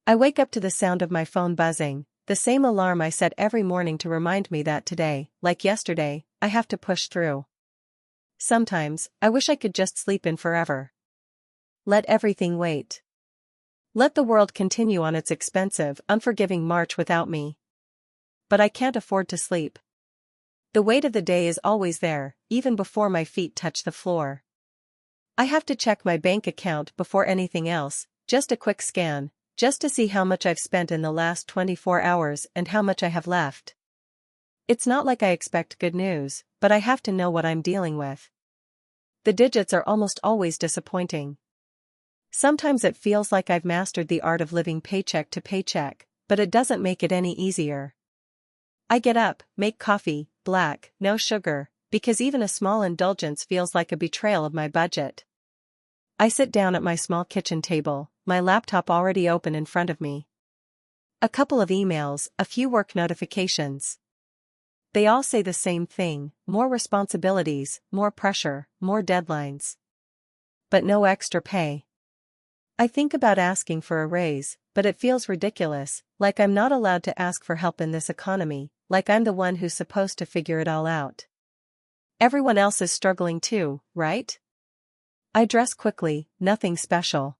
I wake up to the sound of my phone buzzing, the same alarm I set every morning to remind me that today, like yesterday, I have to push through. Sometimes, I wish I could just sleep in forever. Let everything wait. Let the world continue on its expensive, unforgiving march without me. But I can't afford to sleep. The weight of the day is always there, even before my feet touch the floor. I have to check my bank account before anything else, just a quick scan, just to see how much I've spent in the last 24 hours and how much I have left. It's not like I expect good news, but I have to know what I'm dealing with. The digits are almost always disappointing. Sometimes it feels like I've mastered the art of living paycheck to paycheck, but it doesn't make it any easier. I get up, make coffee, black, no sugar, because even a small indulgence feels like a betrayal of my budget. I sit down at my small kitchen table, my laptop already open in front of me. A couple of emails, a few work notifications. They all say the same thing: more responsibilities, more pressure, more deadlines. But no extra pay. I think about asking for a raise, but it feels ridiculous, like I'm not allowed to ask for help in this economy, like I'm the one who's supposed to figure it all out. Everyone else is struggling too, right? I dress quickly, nothing special.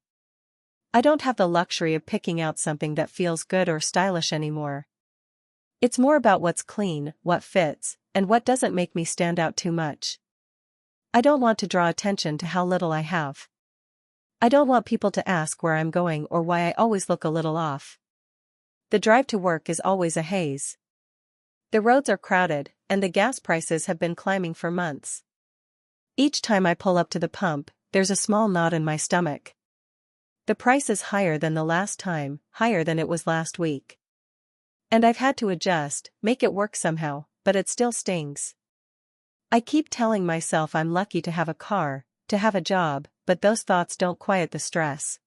I don't have the luxury of picking out something that feels good or stylish anymore. It's more about what's clean, what fits, and what doesn't make me stand out too much. I don't want to draw attention to how little I have. I don't want people to ask where I'm going or why I always look a little off. The drive to work is always a haze. The roads are crowded, and the gas prices have been climbing for months. Each time I pull up to the pump, there's a small knot in my stomach. The price is higher than the last time, higher than it was last week. And I've had to adjust, make it work somehow, but it still stings. I keep telling myself I'm lucky to have a car, to have a job, but those thoughts don't quiet the stress.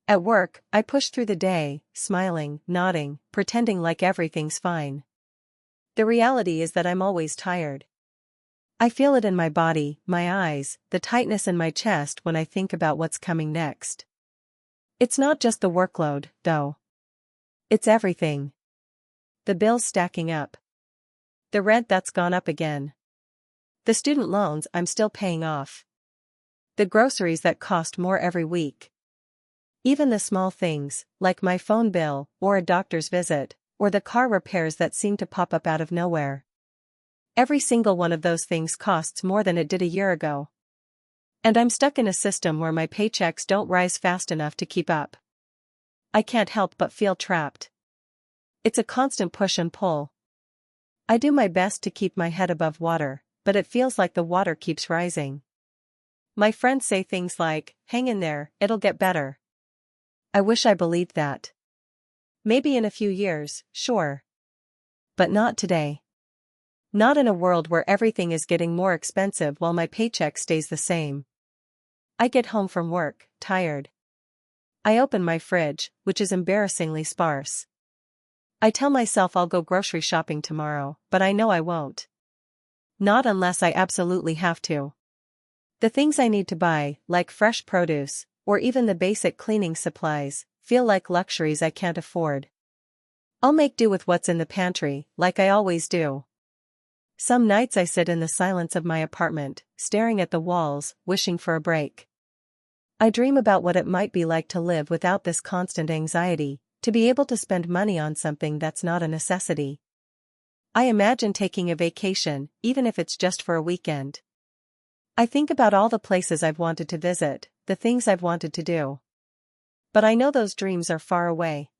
At work, I push through the day, smiling, nodding, pretending like everything's fine. The reality is that I'm always tired. I feel it in my body, my eyes, the tightness in my chest when I think about what's coming next. It's not just the workload, though. It's everything. The bills stacking up. The rent that's gone up again. The student loans I'm still paying off. The groceries that cost more every week. Even the small things, like my phone bill, or a doctor's visit, or the car repairs that seem to pop up out of nowhere. Every single one of those things costs more than it did a year ago. And I'm stuck in a system where my paychecks don't rise fast enough to keep up. I can't help but feel trapped. It's a constant push and pull. I do my best to keep my head above water, but it feels like the water keeps rising. My friends say things like, "Hang in there, it'll get better." I wish I believed that. Maybe in a few years, sure. But not today. Not in a world where everything is getting more expensive while my paycheck stays the same. I get home from work, tired. I open my fridge, which is embarrassingly sparse. I tell myself I'll go grocery shopping tomorrow, but I know I won't. Not unless I absolutely have to. The things I need to buy, like fresh produce, or even the basic cleaning supplies, feel like luxuries I can't afford. I'll make do with what's in the pantry, like I always do. Some nights I sit in the silence of my apartment, staring at the walls, wishing for a break. I dream about what it might be like to live without this constant anxiety, to be able to spend money on something that's not a necessity. I imagine taking a vacation, even if it's just for a weekend. I think about all the places I've wanted to visit, the things I've wanted to do. But I know those dreams are far away.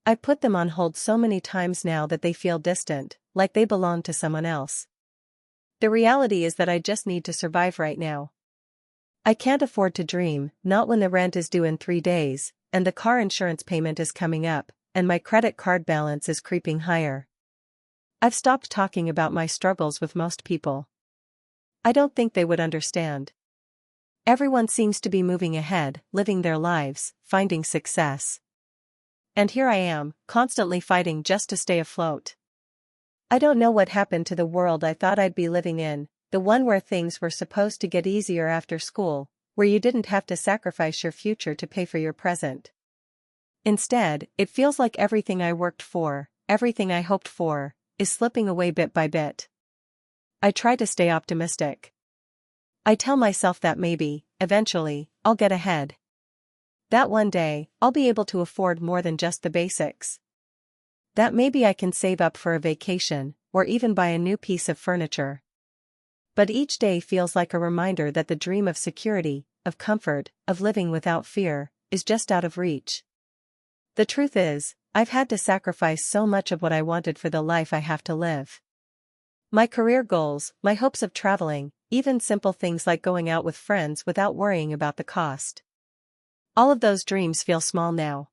I've put them on hold so many times now that they feel distant, like they belong to someone else. The reality is that I just need to survive right now. I can't afford to dream, not when the rent is due in 3 days, and the car insurance payment is coming up, and my credit card balance is creeping higher. I've stopped talking about my struggles with most people. I don't think they would understand. Everyone seems to be moving ahead, living their lives, finding success. And here I am, constantly fighting just to stay afloat. I don't know what happened to the world I thought I'd be living in, the one where things were supposed to get easier after school, where you didn't have to sacrifice your future to pay for your present. Instead, it feels like everything I worked for, everything I hoped for, is slipping away bit by bit. I try to stay optimistic. I tell myself that maybe, eventually, I'll get ahead. That one day, I'll be able to afford more than just the basics. That maybe I can save up for a vacation, or even buy a new piece of furniture. But each day feels like a reminder that the dream of security, of comfort, of living without fear, is just out of reach. The truth is, I've had to sacrifice so much of what I wanted for the life I have to live. My career goals, my hopes of traveling, even simple things like going out with friends without worrying about the cost. All of those dreams feel small now.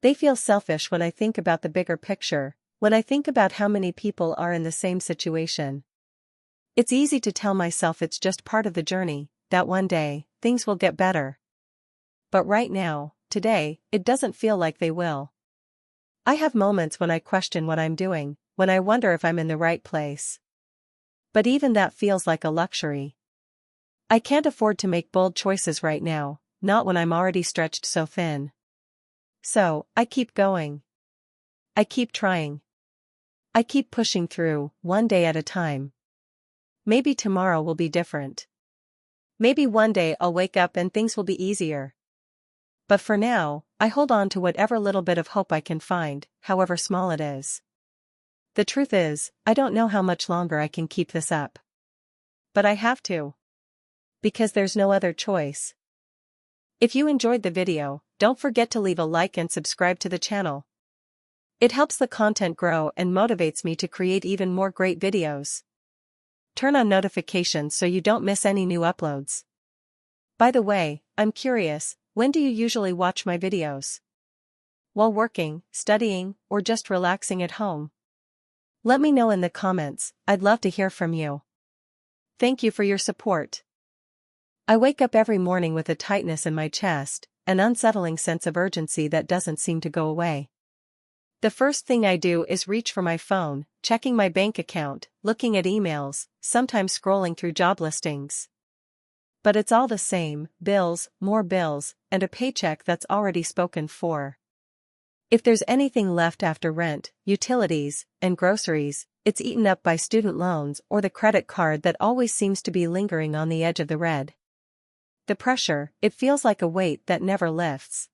They feel selfish when I think about the bigger picture, when I think about how many people are in the same situation. It's easy to tell myself it's just part of the journey, that one day, things will get better. But right now, today, it doesn't feel like they will. I have moments when I question what I'm doing, when I wonder if I'm in the right place. But even that feels like a luxury. I can't afford to make bold choices right now, not when I'm already stretched so thin. So, I keep going. I keep trying. I keep pushing through, one day at a time. Maybe tomorrow will be different. Maybe one day I'll wake up and things will be easier. But for now, I hold on to whatever little bit of hope I can find, however small it is. The truth is, I don't know how much longer I can keep this up. But I have to. Because there's no other choice. If you enjoyed the video, don't forget to leave a like and subscribe to the channel. It helps the content grow and motivates me to create even more great videos. Turn on notifications so you don't miss any new uploads. By the way, I'm curious, when do you usually watch my videos? While working, studying, or just relaxing at home? Let me know in the comments, I'd love to hear from you. Thank you for your support. I wake up every morning with a tightness in my chest, an unsettling sense of urgency that doesn't seem to go away. The first thing I do is reach for my phone, checking my bank account, looking at emails, sometimes scrolling through job listings. But it's all the same, bills, more bills, and a paycheck that's already spoken for. If there's anything left after rent, utilities, and groceries, it's eaten up by student loans or the credit card that always seems to be lingering on the edge of the red. The pressure, it feels like a weight that never lifts.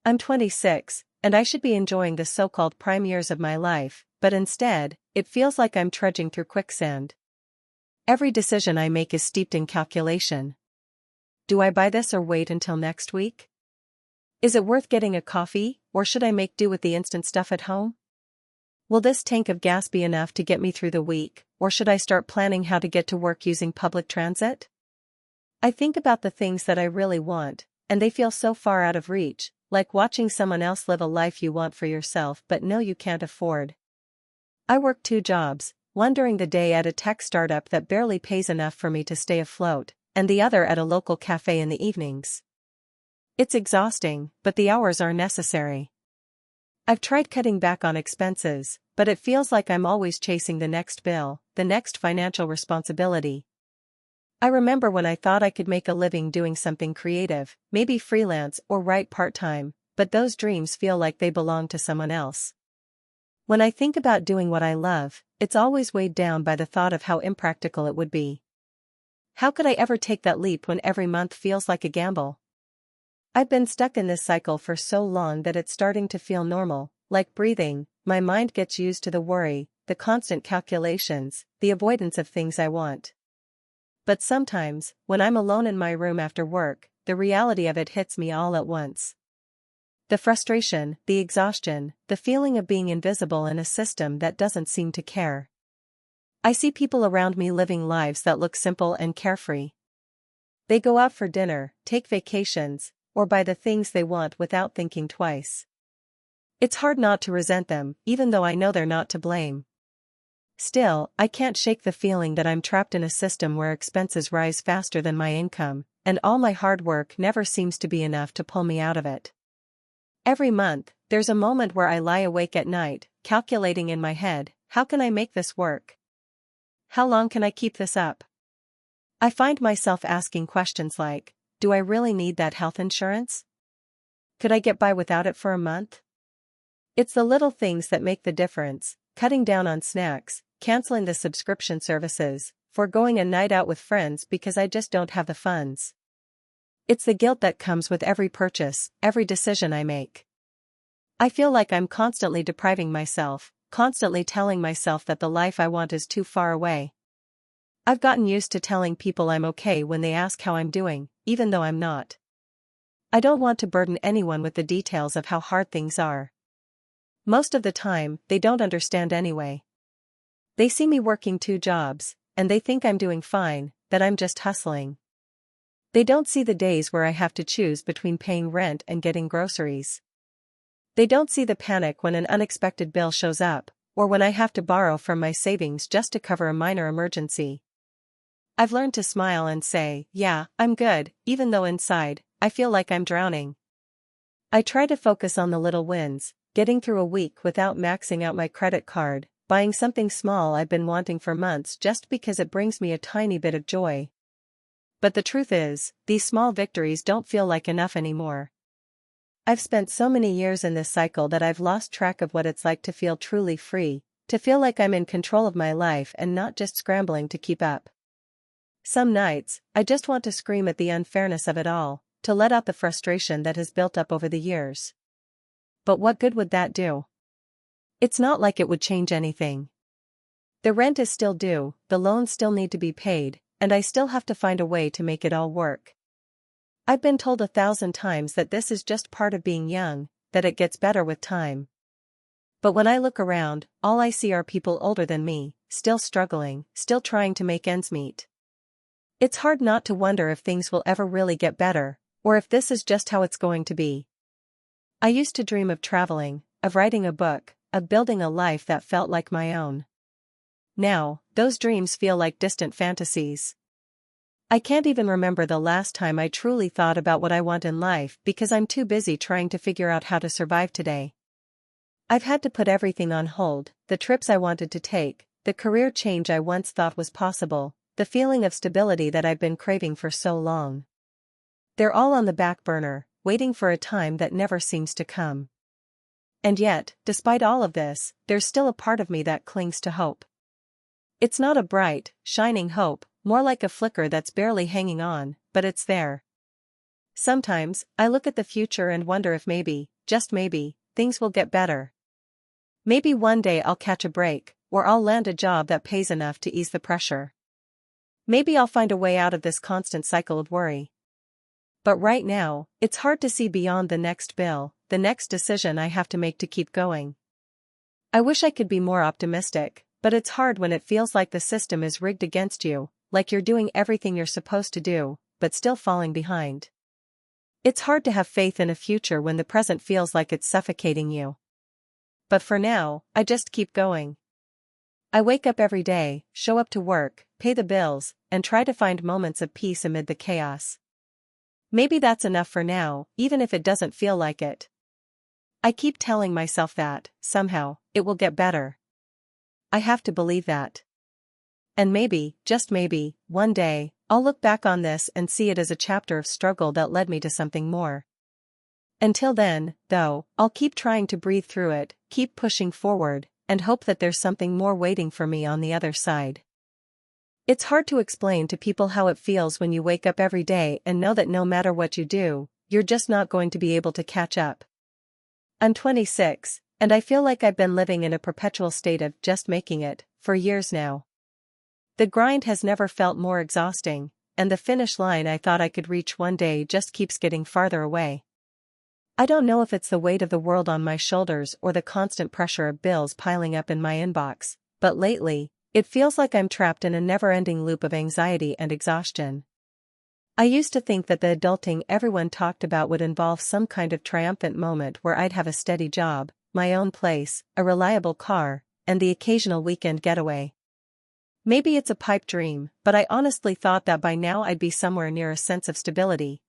I'm 26, and I should be enjoying the so-called prime years of my life, but instead, it feels like I'm trudging through quicksand. Every decision I make is steeped in calculation. Do I buy this or wait until next week? Is it worth getting a coffee, or should I make do with the instant stuff at home? Will this tank of gas be enough to get me through the week, or should I start planning how to get to work using public transit? I think about the things that I really want, and they feel so far out of reach, like watching someone else live a life you want for yourself but know you can't afford. I work 2 jobs, one during the day at a tech startup that barely pays enough for me to stay afloat, and the other at a local cafe in the evenings. It's exhausting, but the hours are necessary. I've tried cutting back on expenses, but it feels like I'm always chasing the next bill, the next financial responsibility. I remember when I thought I could make a living doing something creative, maybe freelance or write part-time, but those dreams feel like they belong to someone else. When I think about doing what I love, it's always weighed down by the thought of how impractical it would be. How could I ever take that leap when every month feels like a gamble? I've been stuck in this cycle for so long that it's starting to feel normal, like breathing. My mind gets used to the worry, the constant calculations, the avoidance of things I want. But sometimes, when I'm alone in my room after work, the reality of it hits me all at once. The frustration, the exhaustion, the feeling of being invisible in a system that doesn't seem to care. I see people around me living lives that look simple and carefree. They go out for dinner, take vacations, or buy the things they want without thinking twice. It's hard not to resent them, even though I know they're not to blame. Still, I can't shake the feeling that I'm trapped in a system where expenses rise faster than my income, and all my hard work never seems to be enough to pull me out of it. Every month, there's a moment where I lie awake at night, calculating in my head, how can I make this work? How long can I keep this up? I find myself asking questions like, do I really need that health insurance? Could I get by without it for a month? It's the little things that make the difference: cutting down on snacks, canceling the subscription services, foregoing a night out with friends because I just don't have the funds. It's the guilt that comes with every purchase, every decision I make. I feel like I'm constantly depriving myself, constantly telling myself that the life I want is too far away. I've gotten used to telling people I'm okay when they ask how I'm doing, even though I'm not. I don't want to burden anyone with the details of how hard things are. Most of the time, they don't understand anyway. They see me working 2 jobs, and they think I'm doing fine, that I'm just hustling. They don't see the days where I have to choose between paying rent and getting groceries. They don't see the panic when an unexpected bill shows up, or when I have to borrow from my savings just to cover a minor emergency. I've learned to smile and say, yeah, I'm good, even though inside, I feel like I'm drowning. I try to focus on the little wins, getting through a week without maxing out my credit card, buying something small I've been wanting for months just because it brings me a tiny bit of joy. But the truth is, these small victories don't feel like enough anymore. I've spent so many years in this cycle that I've lost track of what it's like to feel truly free, to feel like I'm in control of my life and not just scrambling to keep up. Some nights, I just want to scream at the unfairness of it all, to let out the frustration that has built up over the years. But what good would that do? It's not like it would change anything. The rent is still due, the loans still need to be paid, and I still have to find a way to make it all work. I've been told 1,000 times that this is just part of being young, that it gets better with time. But when I look around, all I see are people older than me, still struggling, still trying to make ends meet. It's hard not to wonder if things will ever really get better, or if this is just how it's going to be. I used to dream of traveling, of writing a book, of building a life that felt like my own. Now, those dreams feel like distant fantasies. I can't even remember the last time I truly thought about what I want in life because I'm too busy trying to figure out how to survive today. I've had to put everything on hold: the trips I wanted to take, the career change I once thought was possible, the feeling of stability that I've been craving for so long. They're all on the back burner, waiting for a time that never seems to come. And yet, despite all of this, there's still a part of me that clings to hope. It's not a bright, shining hope, more like a flicker that's barely hanging on, but it's there. Sometimes, I look at the future and wonder if maybe, just maybe, things will get better. Maybe one day I'll catch a break, or I'll land a job that pays enough to ease the pressure. Maybe I'll find a way out of this constant cycle of worry. But right now, it's hard to see beyond the next bill, the next decision I have to make to keep going. I wish I could be more optimistic, but it's hard when it feels like the system is rigged against you, like you're doing everything you're supposed to do, but still falling behind. It's hard to have faith in a future when the present feels like it's suffocating you. But for now, I just keep going. I wake up every day, show up to work, pay the bills, and try to find moments of peace amid the chaos. Maybe that's enough for now, even if it doesn't feel like it. I keep telling myself that, somehow, it will get better. I have to believe that. And maybe, just maybe, one day, I'll look back on this and see it as a chapter of struggle that led me to something more. Until then, though, I'll keep trying to breathe through it, keep pushing forward, and hope that there's something more waiting for me on the other side. It's hard to explain to people how it feels when you wake up every day and know that no matter what you do, you're just not going to be able to catch up. I'm 26, and I feel like I've been living in a perpetual state of just making it for years now. The grind has never felt more exhausting, and the finish line I thought I could reach one day just keeps getting farther away. I don't know if it's the weight of the world on my shoulders or the constant pressure of bills piling up in my inbox, but lately, it feels like I'm trapped in a never-ending loop of anxiety and exhaustion. I used to think that the adulting everyone talked about would involve some kind of triumphant moment where I'd have a steady job, my own place, a reliable car, and the occasional weekend getaway. Maybe it's a pipe dream, but I honestly thought that by now I'd be somewhere near a sense of stability.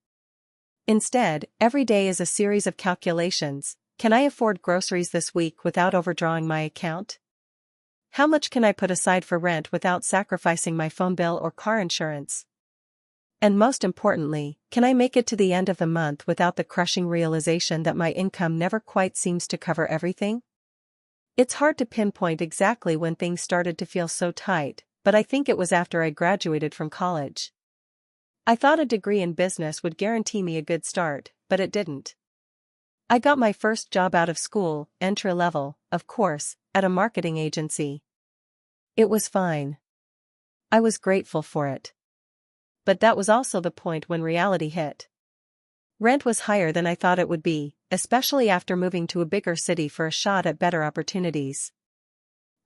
Instead, every day is a series of calculations. Can I afford groceries this week without overdrawing my account? How much can I put aside for rent without sacrificing my phone bill or car insurance? And most importantly, can I make it to the end of the month without the crushing realization that my income never quite seems to cover everything? It's hard to pinpoint exactly when things started to feel so tight, but I think it was after I graduated from college. I thought a degree in business would guarantee me a good start, but it didn't. I got my first job out of school, entry-level, of course, at a marketing agency. It was fine. I was grateful for it. But that was also the point when reality hit. Rent was higher than I thought it would be, especially after moving to a bigger city for a shot at better opportunities.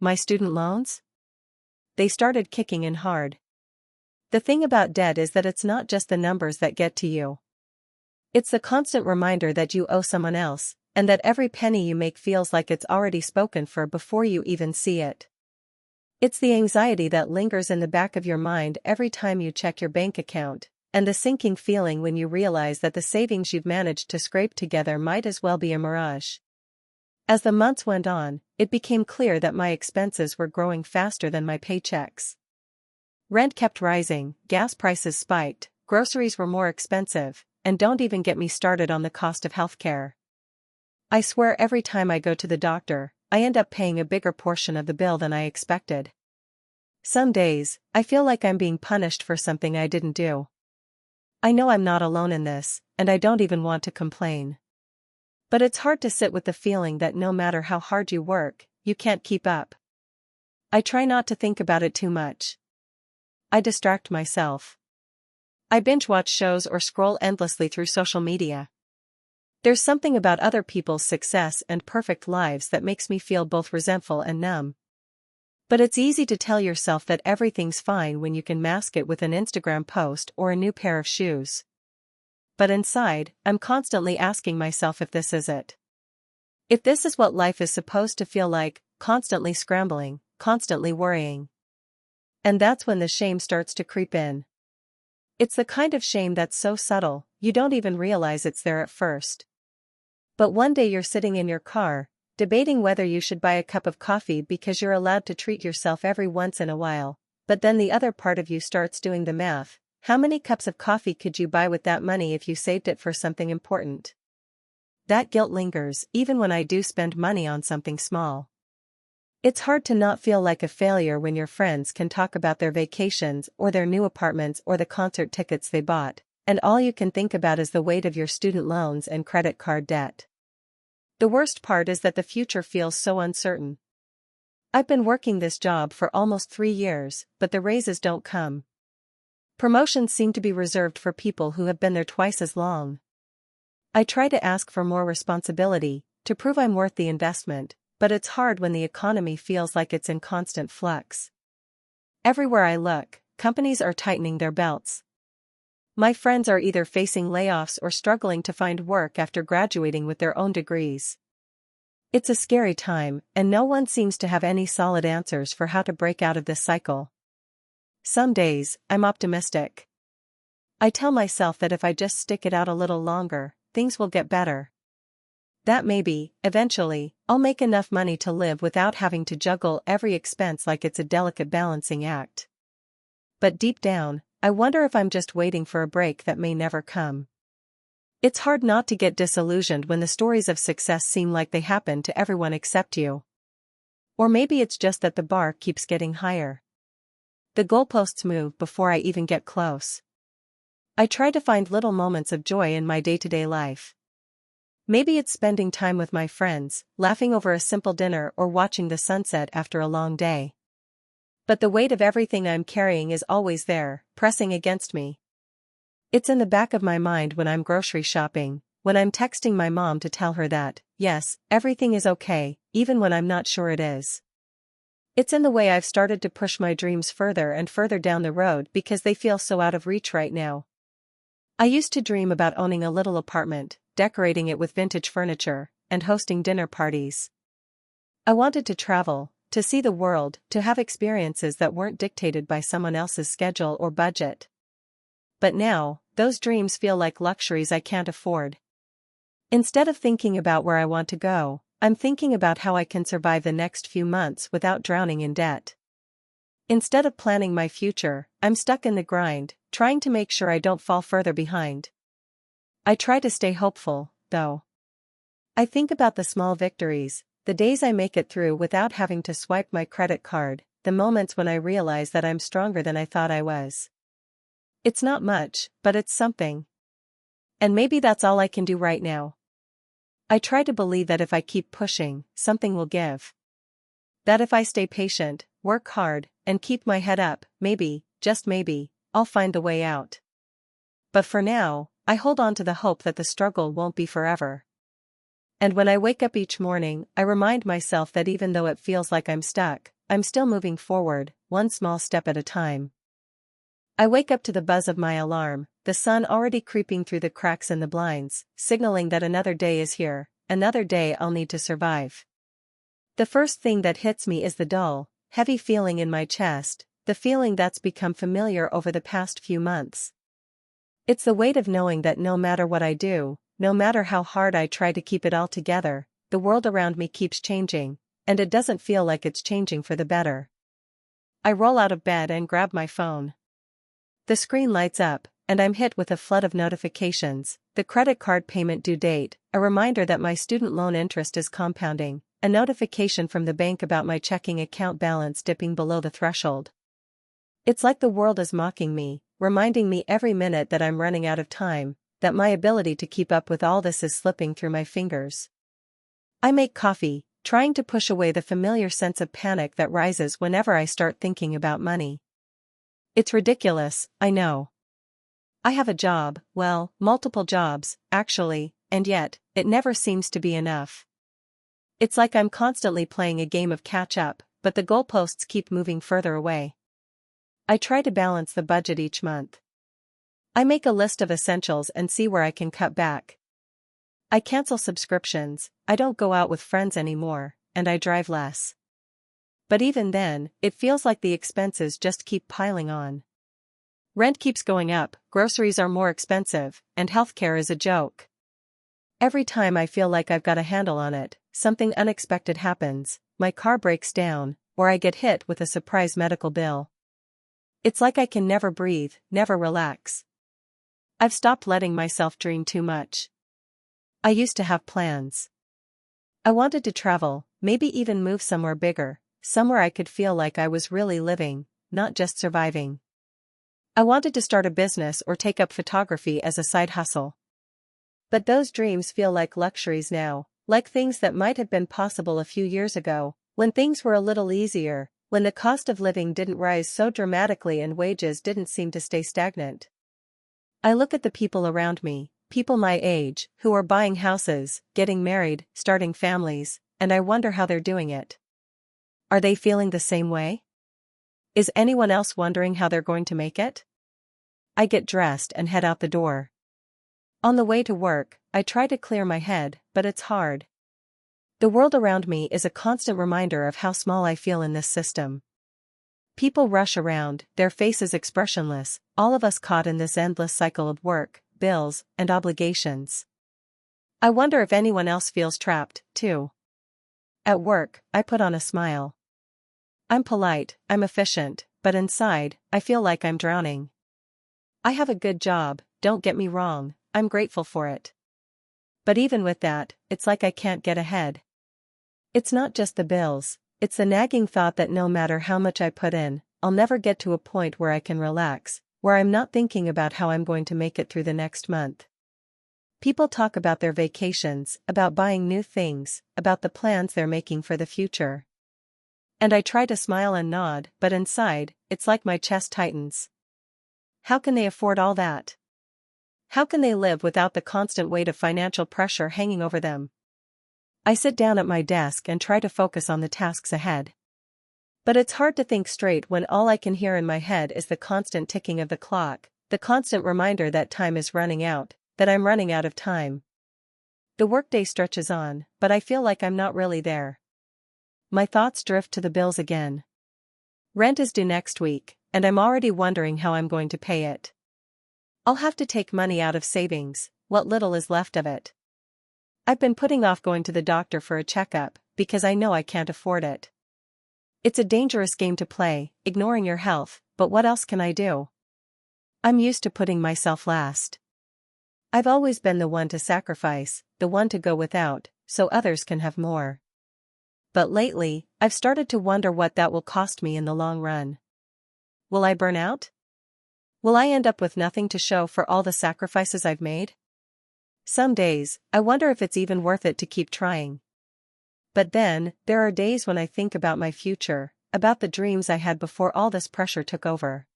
My student loans? They started kicking in hard. The thing about debt is that it's not just the numbers that get to you. It's the constant reminder that you owe someone else, and that every penny you make feels like it's already spoken for before you even see it. It's the anxiety that lingers in the back of your mind every time you check your bank account, and the sinking feeling when you realize that the savings you've managed to scrape together might as well be a mirage. As the months went on, it became clear that my expenses were growing faster than my paychecks. Rent kept rising, gas prices spiked, groceries were more expensive, and don't even get me started on the cost of healthcare. I swear every time I go to the doctor, I end up paying a bigger portion of the bill than I expected. Some days, I feel like I'm being punished for something I didn't do. I know I'm not alone in this, and I don't even want to complain. But it's hard to sit with the feeling that no matter how hard you work, you can't keep up. I try not to think about it too much. I distract myself. I binge-watch shows or scroll endlessly through social media. There's something about other people's success and perfect lives that makes me feel both resentful and numb. But it's easy to tell yourself that everything's fine when you can mask it with an Instagram post or a new pair of shoes. But inside, I'm constantly asking myself if this is it. If this is what life is supposed to feel like, constantly scrambling, constantly worrying. And that's when the shame starts to creep in. It's the kind of shame that's so subtle, you don't even realize it's there at first. But one day you're sitting in your car, debating whether you should buy a cup of coffee because you're allowed to treat yourself every once in a while, but then the other part of you starts doing the math. How many cups of coffee could you buy with that money if you saved it for something important? That guilt lingers even when I do spend money on something small. It's hard to not feel like a failure when your friends can talk about their vacations or their new apartments or the concert tickets they bought, and all you can think about is the weight of your student loans and credit card debt. The worst part is that the future feels so uncertain. I've been working this job for almost 3 years, but the raises don't come. Promotions seem to be reserved for people who have been there twice as long. I try to ask for more responsibility, to prove I'm worth the investment, but it's hard when the economy feels like it's in constant flux. Everywhere I look, companies are tightening their belts. My friends are either facing layoffs or struggling to find work after graduating with their own degrees. It's a scary time, and no one seems to have any solid answers for how to break out of this cycle. Some days, I'm optimistic. I tell myself that if I just stick it out a little longer, things will get better. That maybe, eventually, I'll make enough money to live without having to juggle every expense like it's a delicate balancing act. But deep down, I wonder if I'm just waiting for a break that may never come. It's hard not to get disillusioned when the stories of success seem like they happen to everyone except you. Or maybe it's just that the bar keeps getting higher. The goalposts move before I even get close. I try to find little moments of joy in my day-to-day life. Maybe it's spending time with my friends, laughing over a simple dinner or watching the sunset after a long day. But the weight of everything I'm carrying is always there, pressing against me. It's in the back of my mind when I'm grocery shopping, when I'm texting my mom to tell her that, yes, everything is okay, even when I'm not sure it is. It's in the way I've started to push my dreams further and further down the road because they feel so out of reach right now. I used to dream about owning a little apartment, decorating it with vintage furniture, and hosting dinner parties. I wanted to travel, to see the world, to have experiences that weren't dictated by someone else's schedule or budget. But now, those dreams feel like luxuries I can't afford. Instead of thinking about where I want to go, I'm thinking about how I can survive the next few months without drowning in debt. Instead of planning my future, I'm stuck in the grind, trying to make sure I don't fall further behind. I try to stay hopeful, though. I think about the small victories, the days I make it through without having to swipe my credit card, the moments when I realize that I'm stronger than I thought I was. It's not much, but it's something. And maybe that's all I can do right now. I try to believe that if I keep pushing, something will give. That if I stay patient, work hard, and keep my head up, maybe, just maybe, I'll find the way out. But for now, I hold on to the hope that the struggle won't be forever. And when I wake up each morning, I remind myself that even though it feels like I'm stuck, I'm still moving forward, one small step at a time. I wake up to the buzz of my alarm, the sun already creeping through the cracks in the blinds, signaling that another day is here, another day I'll need to survive. The first thing that hits me is the dull, heavy feeling in my chest, the feeling that's become familiar over the past few months. It's the weight of knowing that no matter what I do, no matter how hard I try to keep it all together, the world around me keeps changing, and it doesn't feel like it's changing for the better. I roll out of bed and grab my phone. The screen lights up, and I'm hit with a flood of notifications, the credit card payment due date, a reminder that my student loan interest is compounding, a notification from the bank about my checking account balance dipping below the threshold. It's like the world is mocking me, reminding me every minute that I'm running out of time, that my ability to keep up with all this is slipping through my fingers. I make coffee, trying to push away the familiar sense of panic that rises whenever I start thinking about money. It's ridiculous, I know. I have a job, well, multiple jobs, actually, and yet, it never seems to be enough. It's like I'm constantly playing a game of catch-up, but the goalposts keep moving further away. I try to balance the budget each month. I make a list of essentials and see where I can cut back. I cancel subscriptions, I don't go out with friends anymore, and I drive less. But even then, it feels like the expenses just keep piling on. Rent keeps going up, groceries are more expensive, and healthcare is a joke. Every time I feel like I've got a handle on it, something unexpected happens, my car breaks down, or I get hit with a surprise medical bill. It's like I can never breathe, never relax. I've stopped letting myself dream too much. I used to have plans. I wanted to travel, maybe even move somewhere bigger, somewhere I could feel like I was really living, not just surviving. I wanted to start a business or take up photography as a side hustle. But those dreams feel like luxuries now, like things that might have been possible a few years ago, when things were a little easier, when the cost of living didn't rise so dramatically and wages didn't seem to stay stagnant. I look at the people around me, people my age, who are buying houses, getting married, starting families, and I wonder how they're doing it. Are they feeling the same way? Is anyone else wondering how they're going to make it? I get dressed and head out the door. On the way to work, I try to clear my head, but it's hard. The world around me is a constant reminder of how small I feel in this system. People rush around, their faces expressionless, all of us caught in this endless cycle of work, bills, and obligations. I wonder if anyone else feels trapped, too. At work, I put on a smile. I'm polite, I'm efficient, but inside, I feel like I'm drowning. I have a good job, don't get me wrong, I'm grateful for it. But even with that, it's like I can't get ahead. It's not just the bills, it's the nagging thought that no matter how much I put in, I'll never get to a point where I can relax, where I'm not thinking about how I'm going to make it through the next month. People talk about their vacations, about buying new things, about the plans they're making for the future. And I try to smile and nod, but inside, it's like my chest tightens. How can they afford all that? How can they live without the constant weight of financial pressure hanging over them? I sit down at my desk and try to focus on the tasks ahead. But it's hard to think straight when all I can hear in my head is the constant ticking of the clock, the constant reminder that time is running out, that I'm running out of time. The workday stretches on, but I feel like I'm not really there. My thoughts drift to the bills again. Rent is due next week, and I'm already wondering how I'm going to pay it. I'll have to take money out of savings, what little is left of it. I've been putting off going to the doctor for a checkup, because I know I can't afford it. It's a dangerous game to play, ignoring your health, but what else can I do? I'm used to putting myself last. I've always been the one to sacrifice, the one to go without, so others can have more. But lately, I've started to wonder what that will cost me in the long run. Will I burn out? Will I end up with nothing to show for all the sacrifices I've made? Some days, I wonder if it's even worth it to keep trying. But then, there are days when I think about my future, about the dreams I had before all this pressure took over.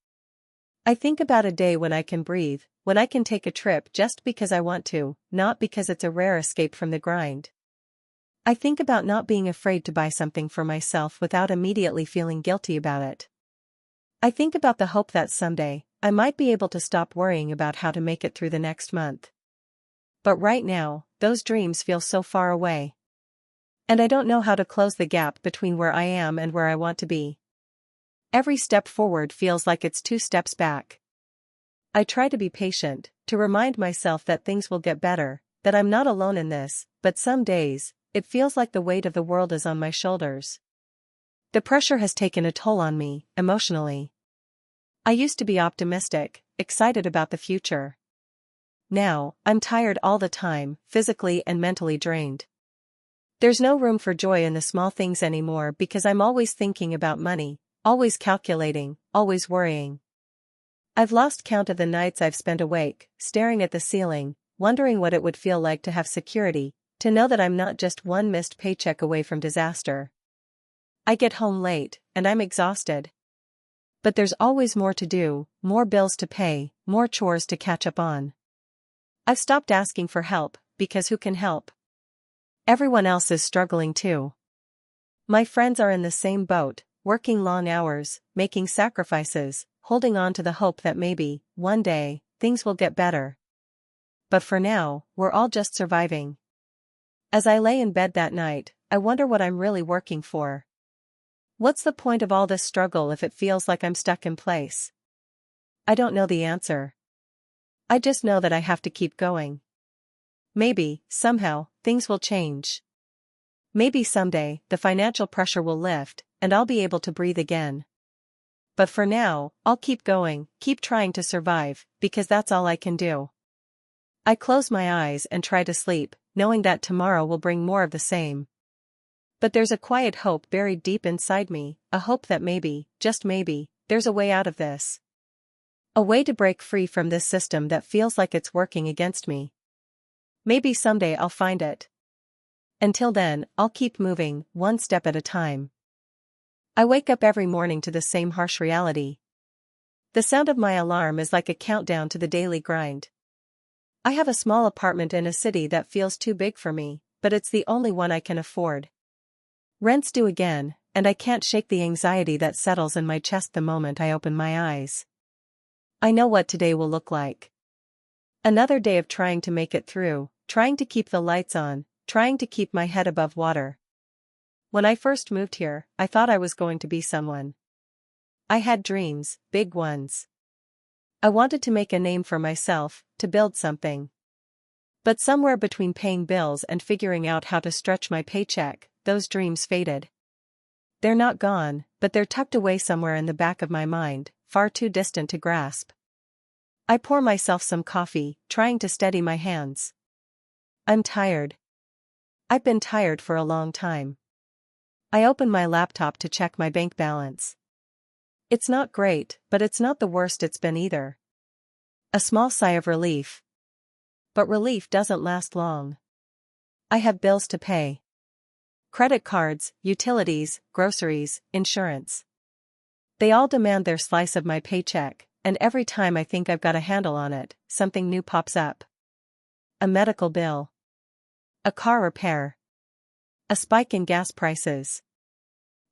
I think about a day when I can breathe, when I can take a trip just because I want to, not because it's a rare escape from the grind. I think about not being afraid to buy something for myself without immediately feeling guilty about it. I think about the hope that someday, I might be able to stop worrying about how to make it through the next month. But right now, those dreams feel so far away. And I don't know how to close the gap between where I am and where I want to be. Every step forward feels like it's 2 steps back. I try to be patient, to remind myself that things will get better, that I'm not alone in this, but some days, it feels like the weight of the world is on my shoulders. The pressure has taken a toll on me, emotionally. I used to be optimistic, excited about the future. Now, I'm tired all the time, physically and mentally drained. There's no room for joy in the small things anymore because I'm always thinking about money, always calculating, always worrying. I've lost count of the nights I've spent awake, staring at the ceiling, wondering what it would feel like to have security, to know that I'm not just one missed paycheck away from disaster. I get home late, and I'm exhausted. But there's always more to do, more bills to pay, more chores to catch up on. I've stopped asking for help, because who can help? Everyone else is struggling too. My friends are in the same boat, working long hours, making sacrifices, holding on to the hope that maybe, one day, things will get better. But for now, we're all just surviving. As I lay in bed that night, I wonder what I'm really working for. What's the point of all this struggle if it feels like I'm stuck in place? I don't know the answer. I just know that I have to keep going. Maybe, somehow, things will change. Maybe someday, the financial pressure will lift, and I'll be able to breathe again. But for now, I'll keep going, keep trying to survive, because that's all I can do. I close my eyes and try to sleep, knowing that tomorrow will bring more of the same. But there's a quiet hope buried deep inside me, a hope that maybe, just maybe, there's a way out of this. A way to break free from this system that feels like it's working against me. Maybe someday I'll find it. Until then, I'll keep moving, one step at a time. I wake up every morning to the same harsh reality. The sound of my alarm is like a countdown to the daily grind. I have a small apartment in a city that feels too big for me, but it's the only one I can afford. Rent's due again, and I can't shake the anxiety that settles in my chest the moment I open my eyes. I know what today will look like. Another day of trying to make it through, trying to keep the lights on, trying to keep my head above water. When I first moved here, I thought I was going to be someone. I had dreams, big ones. I wanted to make a name for myself, to build something. But somewhere between paying bills and figuring out how to stretch my paycheck, those dreams faded. They're not gone, but they're tucked away somewhere in the back of my mind, far too distant to grasp. I pour myself some coffee, trying to steady my hands. I'm tired. I've been tired for a long time. I open my laptop to check my bank balance. It's not great, but it's not the worst it's been either. A small sigh of relief. But relief doesn't last long. I have bills to pay. Credit cards, utilities, groceries, insurance. They all demand their slice of my paycheck, and every time I think I've got a handle on it, something new pops up. A medical bill. A car repair. A spike in gas prices.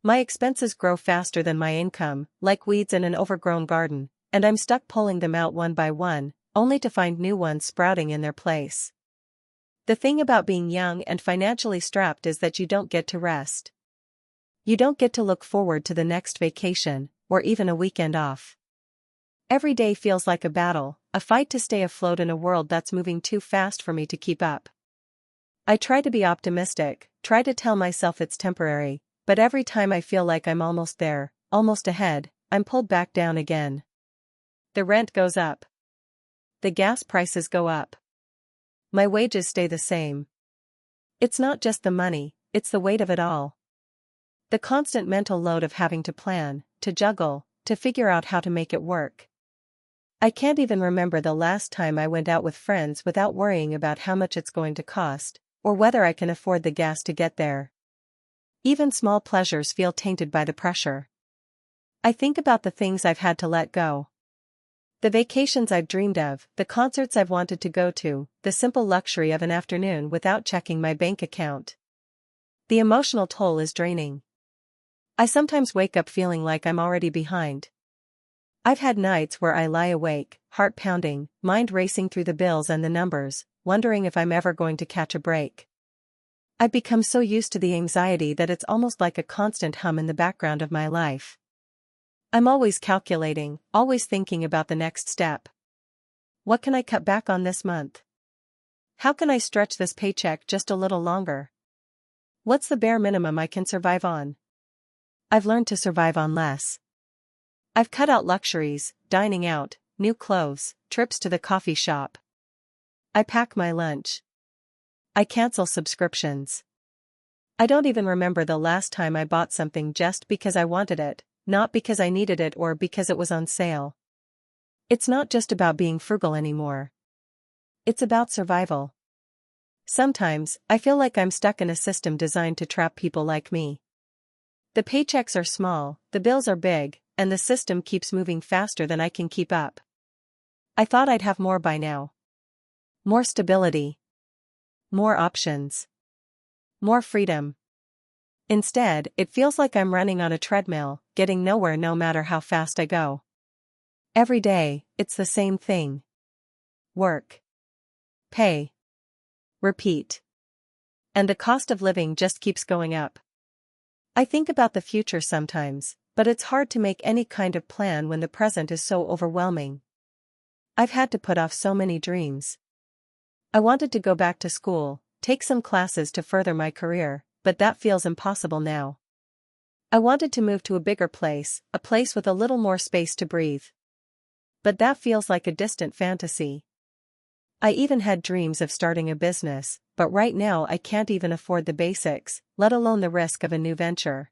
My expenses grow faster than my income, like weeds in an overgrown garden, and I'm stuck pulling them out one by one, only to find new ones sprouting in their place. The thing about being young and financially strapped is that you don't get to rest. You don't get to look forward to the next vacation, or even a weekend off. Every day feels like a battle, a fight to stay afloat in a world that's moving too fast for me to keep up. I try to be optimistic, try to tell myself it's temporary, but every time I feel like I'm almost there, almost ahead, I'm pulled back down again. The rent goes up. The gas prices go up. My wages stay the same. It's not just the money, it's the weight of it all. The constant mental load of having to plan, to juggle, to figure out how to make it work. I can't even remember the last time I went out with friends without worrying about how much it's going to cost, or whether I can afford the gas to get there. Even small pleasures feel tainted by the pressure. I think about the things I've had to let go. The vacations I've dreamed of, the concerts I've wanted to go to, the simple luxury of an afternoon without checking my bank account. The emotional toll is draining. I sometimes wake up feeling like I'm already behind. I've had nights where I lie awake, heart pounding, mind racing through the bills and the numbers, wondering if I'm ever going to catch a break. I've become so used to the anxiety that it's almost like a constant hum in the background of my life. I'm always calculating, always thinking about the next step. What can I cut back on this month? How can I stretch this paycheck just a little longer? What's the bare minimum I can survive on? I've learned to survive on less. I've cut out luxuries, dining out, new clothes, trips to the coffee shop. I pack my lunch. I cancel subscriptions. I don't even remember the last time I bought something just because I wanted it, not because I needed it or because it was on sale. It's not just about being frugal anymore. It's about survival. Sometimes, I feel like I'm stuck in a system designed to trap people like me. The paychecks are small, the bills are big, and the system keeps moving faster than I can keep up. I thought I'd have more by now. More stability. More options. More freedom. Instead, it feels like I'm running on a treadmill, getting nowhere no matter how fast I go. Every day, it's the same thing. Work. Pay. Repeat. And the cost of living just keeps going up. I think about the future sometimes, but it's hard to make any kind of plan when the present is so overwhelming. I've had to put off so many dreams. I wanted to go back to school, take some classes to further my career, but that feels impossible now. I wanted to move to a bigger place, a place with a little more space to breathe. But that feels like a distant fantasy. I even had dreams of starting a business, but right now I can't even afford the basics, let alone the risk of a new venture.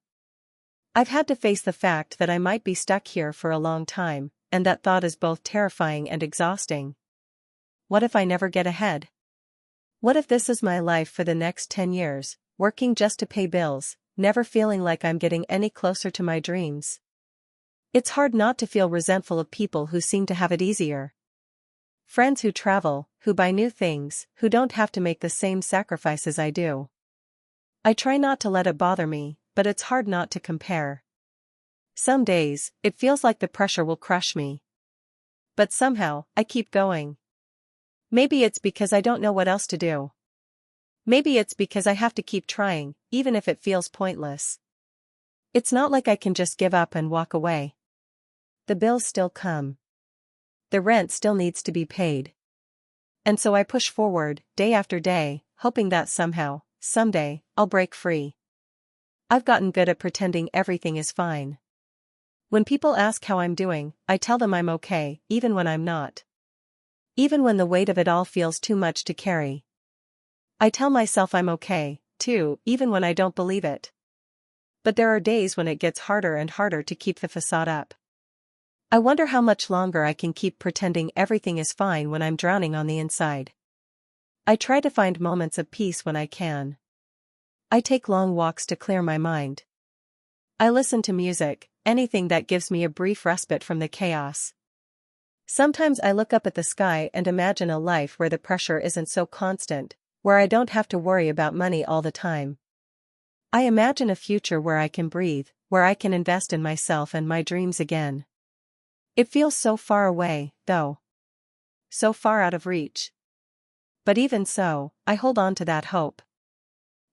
I've had to face the fact that I might be stuck here for a long time, and that thought is both terrifying and exhausting. What if I never get ahead? What if this is my life for the next 10 years, working just to pay bills, never feeling like I'm getting any closer to my dreams? It's hard not to feel resentful of people who seem to have it easier. Friends who travel, who buy new things, who don't have to make the same sacrifices I do. I try not to let it bother me, but it's hard not to compare. Some days, it feels like the pressure will crush me. But somehow, I keep going. Maybe it's because I don't know what else to do. Maybe it's because I have to keep trying, even if it feels pointless. It's not like I can just give up and walk away. The bills still come. The rent still needs to be paid. And so I push forward, day after day, hoping that somehow, someday, I'll break free. I've gotten good at pretending everything is fine. When people ask how I'm doing, I tell them I'm okay, even when I'm not. Even when the weight of it all feels too much to carry. I tell myself I'm okay, too, even when I don't believe it. But there are days when it gets harder and harder to keep the facade up. I wonder how much longer I can keep pretending everything is fine when I'm drowning on the inside. I try to find moments of peace when I can. I take long walks to clear my mind. I listen to music, anything that gives me a brief respite from the chaos. Sometimes I look up at the sky and imagine a life where the pressure isn't so constant, where I don't have to worry about money all the time. I imagine a future where I can breathe, where I can invest in myself and my dreams again. It feels so far away, though. So far out of reach. But even so, I hold on to that hope.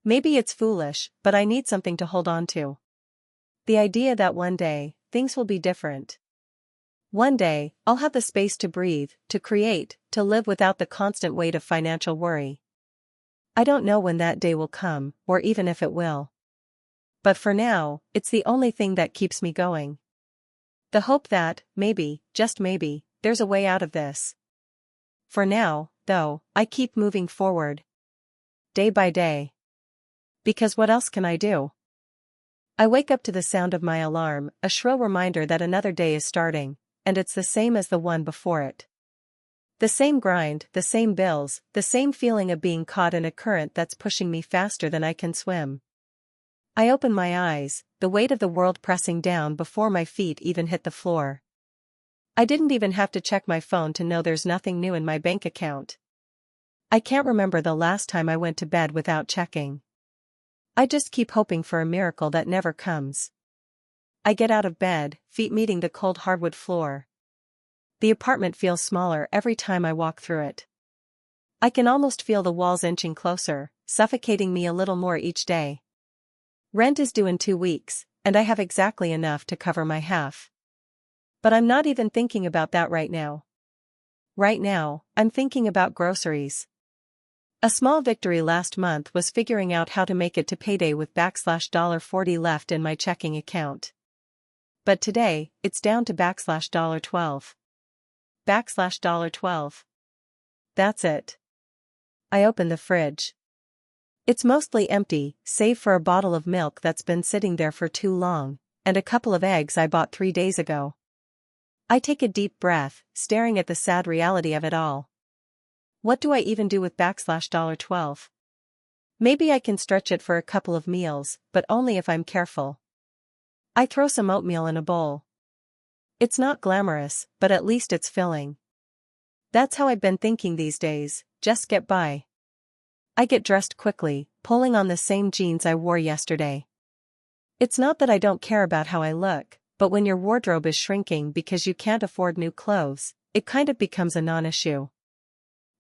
Maybe it's foolish, but I need something to hold on to. The idea that one day, things will be different. One day, I'll have the space to breathe, to create, to live without the constant weight of financial worry. I don't know when that day will come, or even if it will. But for now, it's the only thing that keeps me going. The hope that, maybe, just maybe, there's a way out of this. For now, though, I keep moving forward. Day by day. Because what else can I do? I wake up to the sound of my alarm, a shrill reminder that another day is starting, and it's the same as the one before it. The same grind, the same bills, the same feeling of being caught in a current that's pushing me faster than I can swim. I open my eyes, the weight of the world pressing down before my feet even hit the floor. I didn't even have to check my phone to know there's nothing new in my bank account. I can't remember the last time I went to bed without checking. I just keep hoping for a miracle that never comes. I get out of bed, feet meeting the cold hardwood floor. The apartment feels smaller every time I walk through it. I can almost feel the walls inching closer, suffocating me a little more each day. Rent is due in 2 weeks, and I have exactly enough to cover my half. But I'm not even thinking about that right now. Right now, I'm thinking about groceries. A small victory last month was figuring out how to make it to payday with $40 left in my checking account. But today, it's down to $12. $12. That's it. I open the fridge. It's mostly empty, save for a bottle of milk that's been sitting there for too long, and a couple of eggs I bought 3 days ago. I take a deep breath, staring at the sad reality of it all. What do I even do with $12? Maybe I can stretch it for a couple of meals, but only if I'm careful. I throw some oatmeal in a bowl. It's not glamorous, but at least it's filling. That's how I've been thinking these days, just get by. I get dressed quickly, pulling on the same jeans I wore yesterday. It's not that I don't care about how I look, but when your wardrobe is shrinking because you can't afford new clothes, it kind of becomes a non-issue.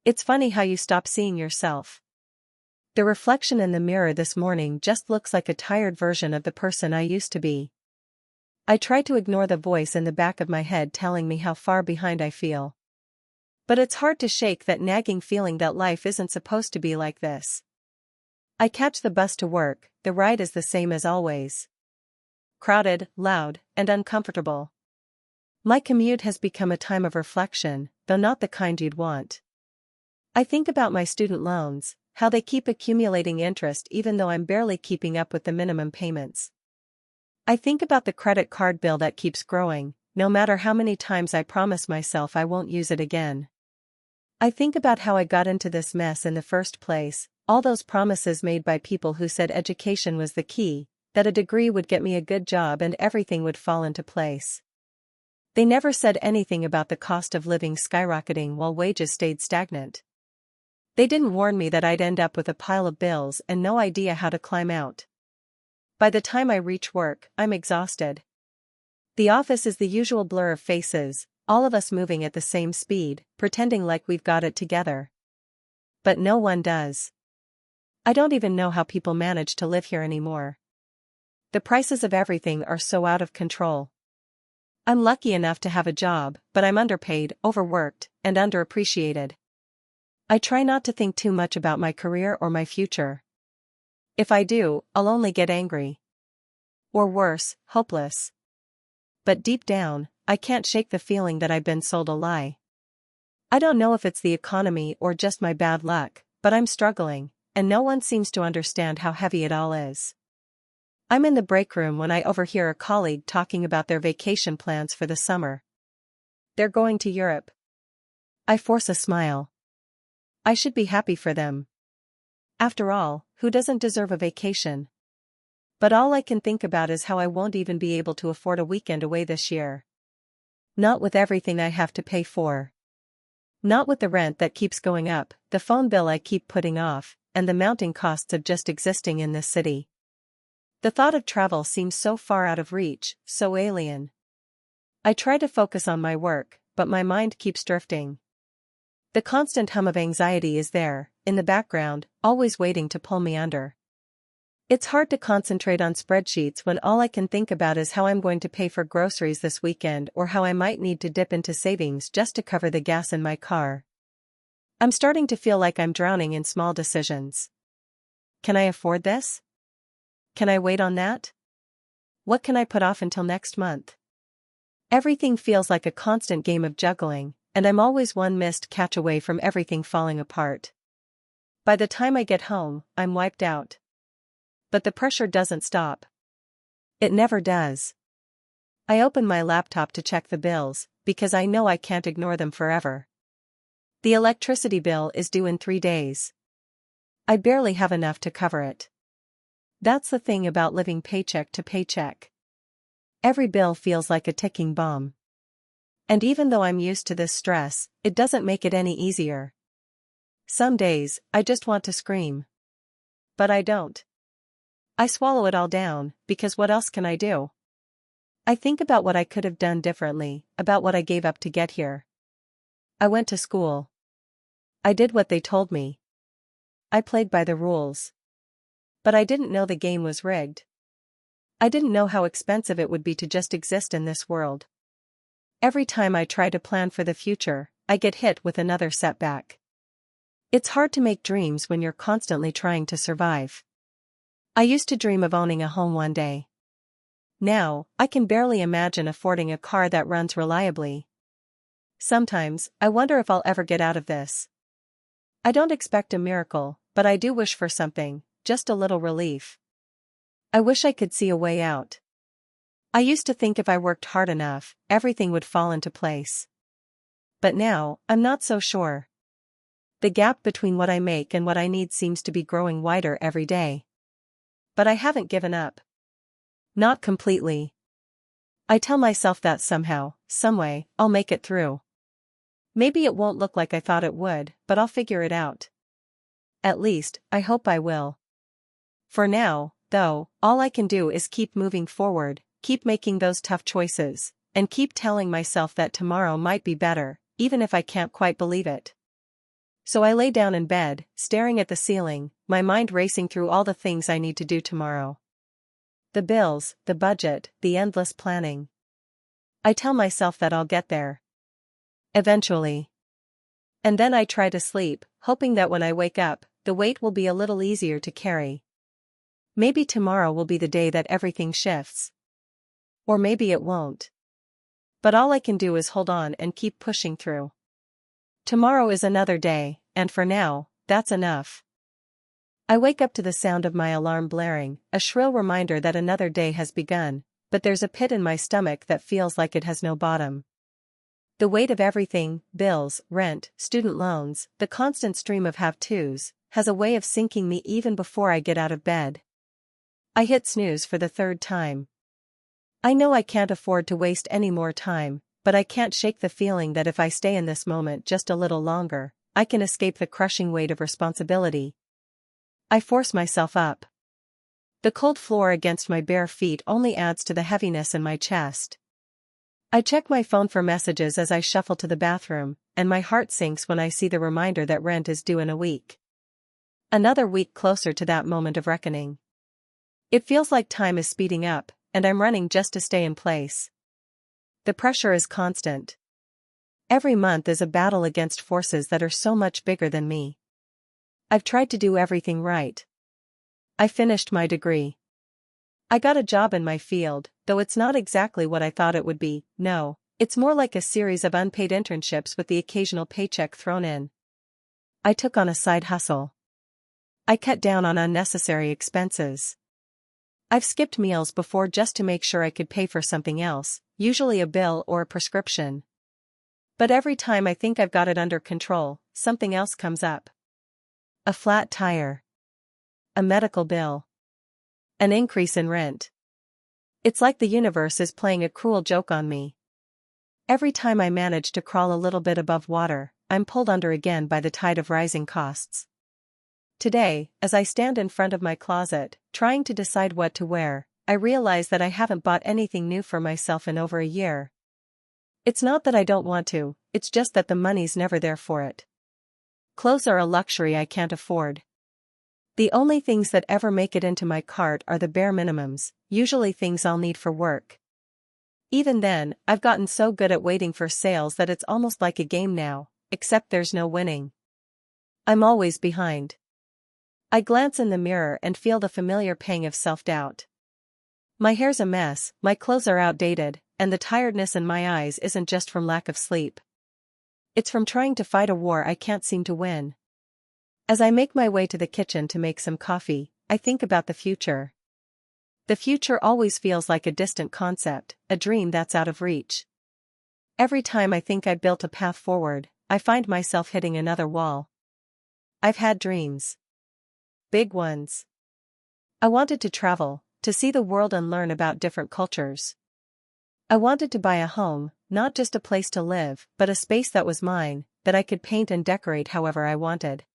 It's funny how you stop seeing yourself. The reflection in the mirror this morning just looks like a tired version of the person I used to be. I try to ignore the voice in the back of my head telling me how far behind I feel. But it's hard to shake that nagging feeling that life isn't supposed to be like this. I catch the bus to work, the ride is the same as always. Crowded, loud, and uncomfortable. My commute has become a time of reflection, though not the kind you'd want. I think about my student loans, how they keep accumulating interest even though I'm barely keeping up with the minimum payments. I think about the credit card bill that keeps growing, no matter how many times I promise myself I won't use it again. I think about how I got into this mess in the first place, all those promises made by people who said education was the key, that a degree would get me a good job and everything would fall into place. They never said anything about the cost of living skyrocketing while wages stayed stagnant. They didn't warn me that I'd end up with a pile of bills and no idea how to climb out. By the time I reach work, I'm exhausted. The office is the usual blur of faces, all of us moving at the same speed, pretending like we've got it together. But no one does. I don't even know how people manage to live here anymore. The prices of everything are so out of control. I'm lucky enough to have a job, but I'm underpaid, overworked, and underappreciated. I try not to think too much about my career or my future. If I do, I'll only get angry. Or worse, hopeless. But deep down, I can't shake the feeling that I've been sold a lie. I don't know if it's the economy or just my bad luck, but I'm struggling, and no one seems to understand how heavy it all is. I'm in the break room when I overhear a colleague talking about their vacation plans for the summer. They're going to Europe. I force a smile. I should be happy for them. After all, who doesn't deserve a vacation? But all I can think about is how I won't even be able to afford a weekend away this year. Not with everything I have to pay for. Not with the rent that keeps going up, the phone bill I keep putting off, and the mounting costs of just existing in this city. The thought of travel seems so far out of reach, so alien. I try to focus on my work, but my mind keeps drifting. The constant hum of anxiety is there, in the background, always waiting to pull me under. It's hard to concentrate on spreadsheets when all I can think about is how I'm going to pay for groceries this weekend or how I might need to dip into savings just to cover the gas in my car. I'm starting to feel like I'm drowning in small decisions. Can I afford this? Can I wait on that? What can I put off until next month? Everything feels like a constant game of juggling, and I'm always one missed catch away from everything falling apart. By the time I get home, I'm wiped out. But the pressure doesn't stop. It never does. I open my laptop to check the bills, because I know I can't ignore them forever. The electricity bill is due in 3 days. I barely have enough to cover it. That's the thing about living paycheck to paycheck. Every bill feels like a ticking bomb. And even though I'm used to this stress, it doesn't make it any easier. Some days, I just want to scream. But I don't. I swallow it all down, because what else can I do? I think about what I could have done differently, about what I gave up to get here. I went to school. I did what they told me. I played by the rules. But I didn't know the game was rigged. I didn't know how expensive it would be to just exist in this world. Every time I try to plan for the future, I get hit with another setback. It's hard to make dreams when you're constantly trying to survive. I used to dream of owning a home one day. Now, I can barely imagine affording a car that runs reliably. Sometimes, I wonder if I'll ever get out of this. I don't expect a miracle, but I do wish for something, just a little relief. I wish I could see a way out. I used to think if I worked hard enough, everything would fall into place. But now, I'm not so sure. The gap between what I make and what I need seems to be growing wider every day. But I haven't given up. Not completely. I tell myself that somehow, someway, I'll make it through. Maybe it won't look like I thought it would, but I'll figure it out. At least, I hope I will. For now, though, all I can do is keep moving forward, keep making those tough choices, and keep telling myself that tomorrow might be better, even if I can't quite believe it. So I lay down in bed, staring at the ceiling, my mind racing through all the things I need to do tomorrow. The bills, the budget, the endless planning. I tell myself that I'll get there. Eventually. And then I try to sleep, hoping that when I wake up, the weight will be a little easier to carry. Maybe tomorrow will be the day that everything shifts. Or maybe it won't. But all I can do is hold on and keep pushing through. Tomorrow is another day, and for now, that's enough. I wake up to the sound of my alarm blaring, a shrill reminder that another day has begun, but there's a pit in my stomach that feels like it has no bottom. The weight of everything, bills, rent, student loans, the constant stream of have-tos, has a way of sinking me even before I get out of bed. I hit snooze for the 3rd time. I know I can't afford to waste any more time, but I can't shake the feeling that if I stay in this moment just a little longer, I can escape the crushing weight of responsibility. I force myself up. The cold floor against my bare feet only adds to the heaviness in my chest. I check my phone for messages as I shuffle to the bathroom, and my heart sinks when I see the reminder that rent is due in a week. Another week closer to that moment of reckoning. It feels like time is speeding up, and I'm running just to stay in place. The pressure is constant. Every month is a battle against forces that are so much bigger than me. I've tried to do everything right. I finished my degree. I got a job in my field, though it's not exactly what I thought it would be. No, it's more like a series of unpaid internships with the occasional paycheck thrown in. I took on a side hustle. I cut down on unnecessary expenses. I've skipped meals before just to make sure I could pay for something else, usually a bill or a prescription. But every time I think I've got it under control, something else comes up. A flat tire. A medical bill. An increase in rent. It's like the universe is playing a cruel joke on me. Every time I manage to crawl a little bit above water, I'm pulled under again by the tide of rising costs. Today, as I stand in front of my closet, trying to decide what to wear, I realize that I haven't bought anything new for myself in over a year. It's not that I don't want to, it's just that the money's never there for it. Clothes are a luxury I can't afford. The only things that ever make it into my cart are the bare minimums, usually things I'll need for work. Even then, I've gotten so good at waiting for sales that it's almost like a game now, except there's no winning. I'm always behind. I glance in the mirror and feel the familiar pang of self-doubt. My hair's a mess, my clothes are outdated, and the tiredness in my eyes isn't just from lack of sleep. It's from trying to fight a war I can't seem to win. As I make my way to the kitchen to make some coffee, I think about the future. The future always feels like a distant concept, a dream that's out of reach. Every time I think I've built a path forward, I find myself hitting another wall. I've had dreams. Big ones. I wanted to travel, to see the world and learn about different cultures. I wanted to buy a home, not just a place to live, but a space that was mine, that I could paint and decorate however I wanted.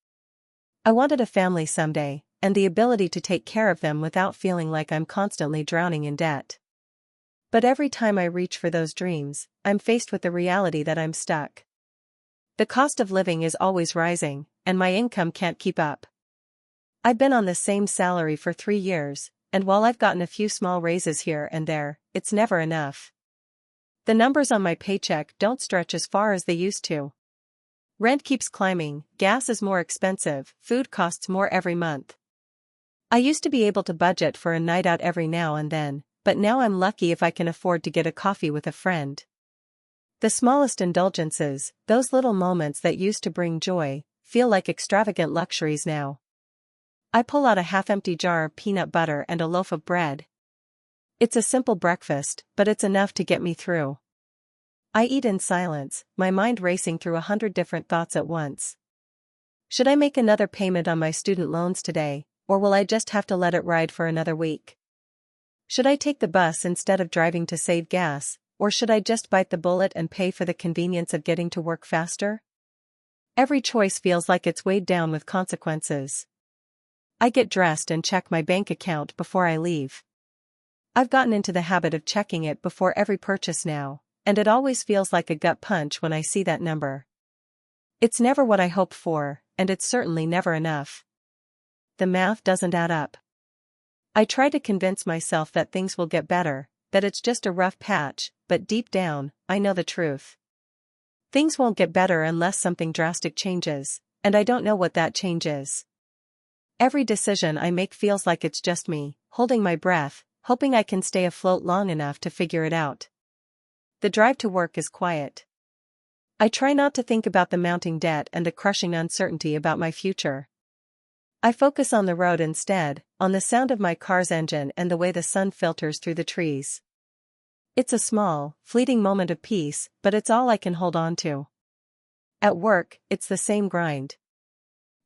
I wanted a family someday, and the ability to take care of them without feeling like I'm constantly drowning in debt. But every time I reach for those dreams, I'm faced with the reality that I'm stuck. The cost of living is always rising, and my income can't keep up. I've been on the same salary for 3 years, and while I've gotten a few small raises here and there, it's never enough. The numbers on my paycheck don't stretch as far as they used to. Rent keeps climbing, gas is more expensive, food costs more every month. I used to be able to budget for a night out every now and then, but now I'm lucky if I can afford to get a coffee with a friend. The smallest indulgences, those little moments that used to bring joy, feel like extravagant luxuries now. I pull out a half-empty jar of peanut butter and a loaf of bread. It's a simple breakfast, but it's enough to get me through. I eat in silence, my mind racing through 100 different thoughts at once. Should I make another payment on my student loans today, or will I just have to let it ride for another week? Should I take the bus instead of driving to save gas, or should I just bite the bullet and pay for the convenience of getting to work faster? Every choice feels like it's weighed down with consequences. I get dressed and check my bank account before I leave. I've gotten into the habit of checking it before every purchase now, and it always feels like a gut punch when I see that number. It's never what I hoped for, and it's certainly never enough. The math doesn't add up. I try to convince myself that things will get better, that it's just a rough patch, but deep down, I know the truth. Things won't get better unless something drastic changes, and I don't know what that change is. Every decision I make feels like it's just me, holding my breath, hoping I can stay afloat long enough to figure it out. The drive to work is quiet. I try not to think about the mounting debt and the crushing uncertainty about my future. I focus on the road instead, on the sound of my car's engine and the way the sun filters through the trees. It's a small, fleeting moment of peace, but it's all I can hold on to. At work, it's the same grind.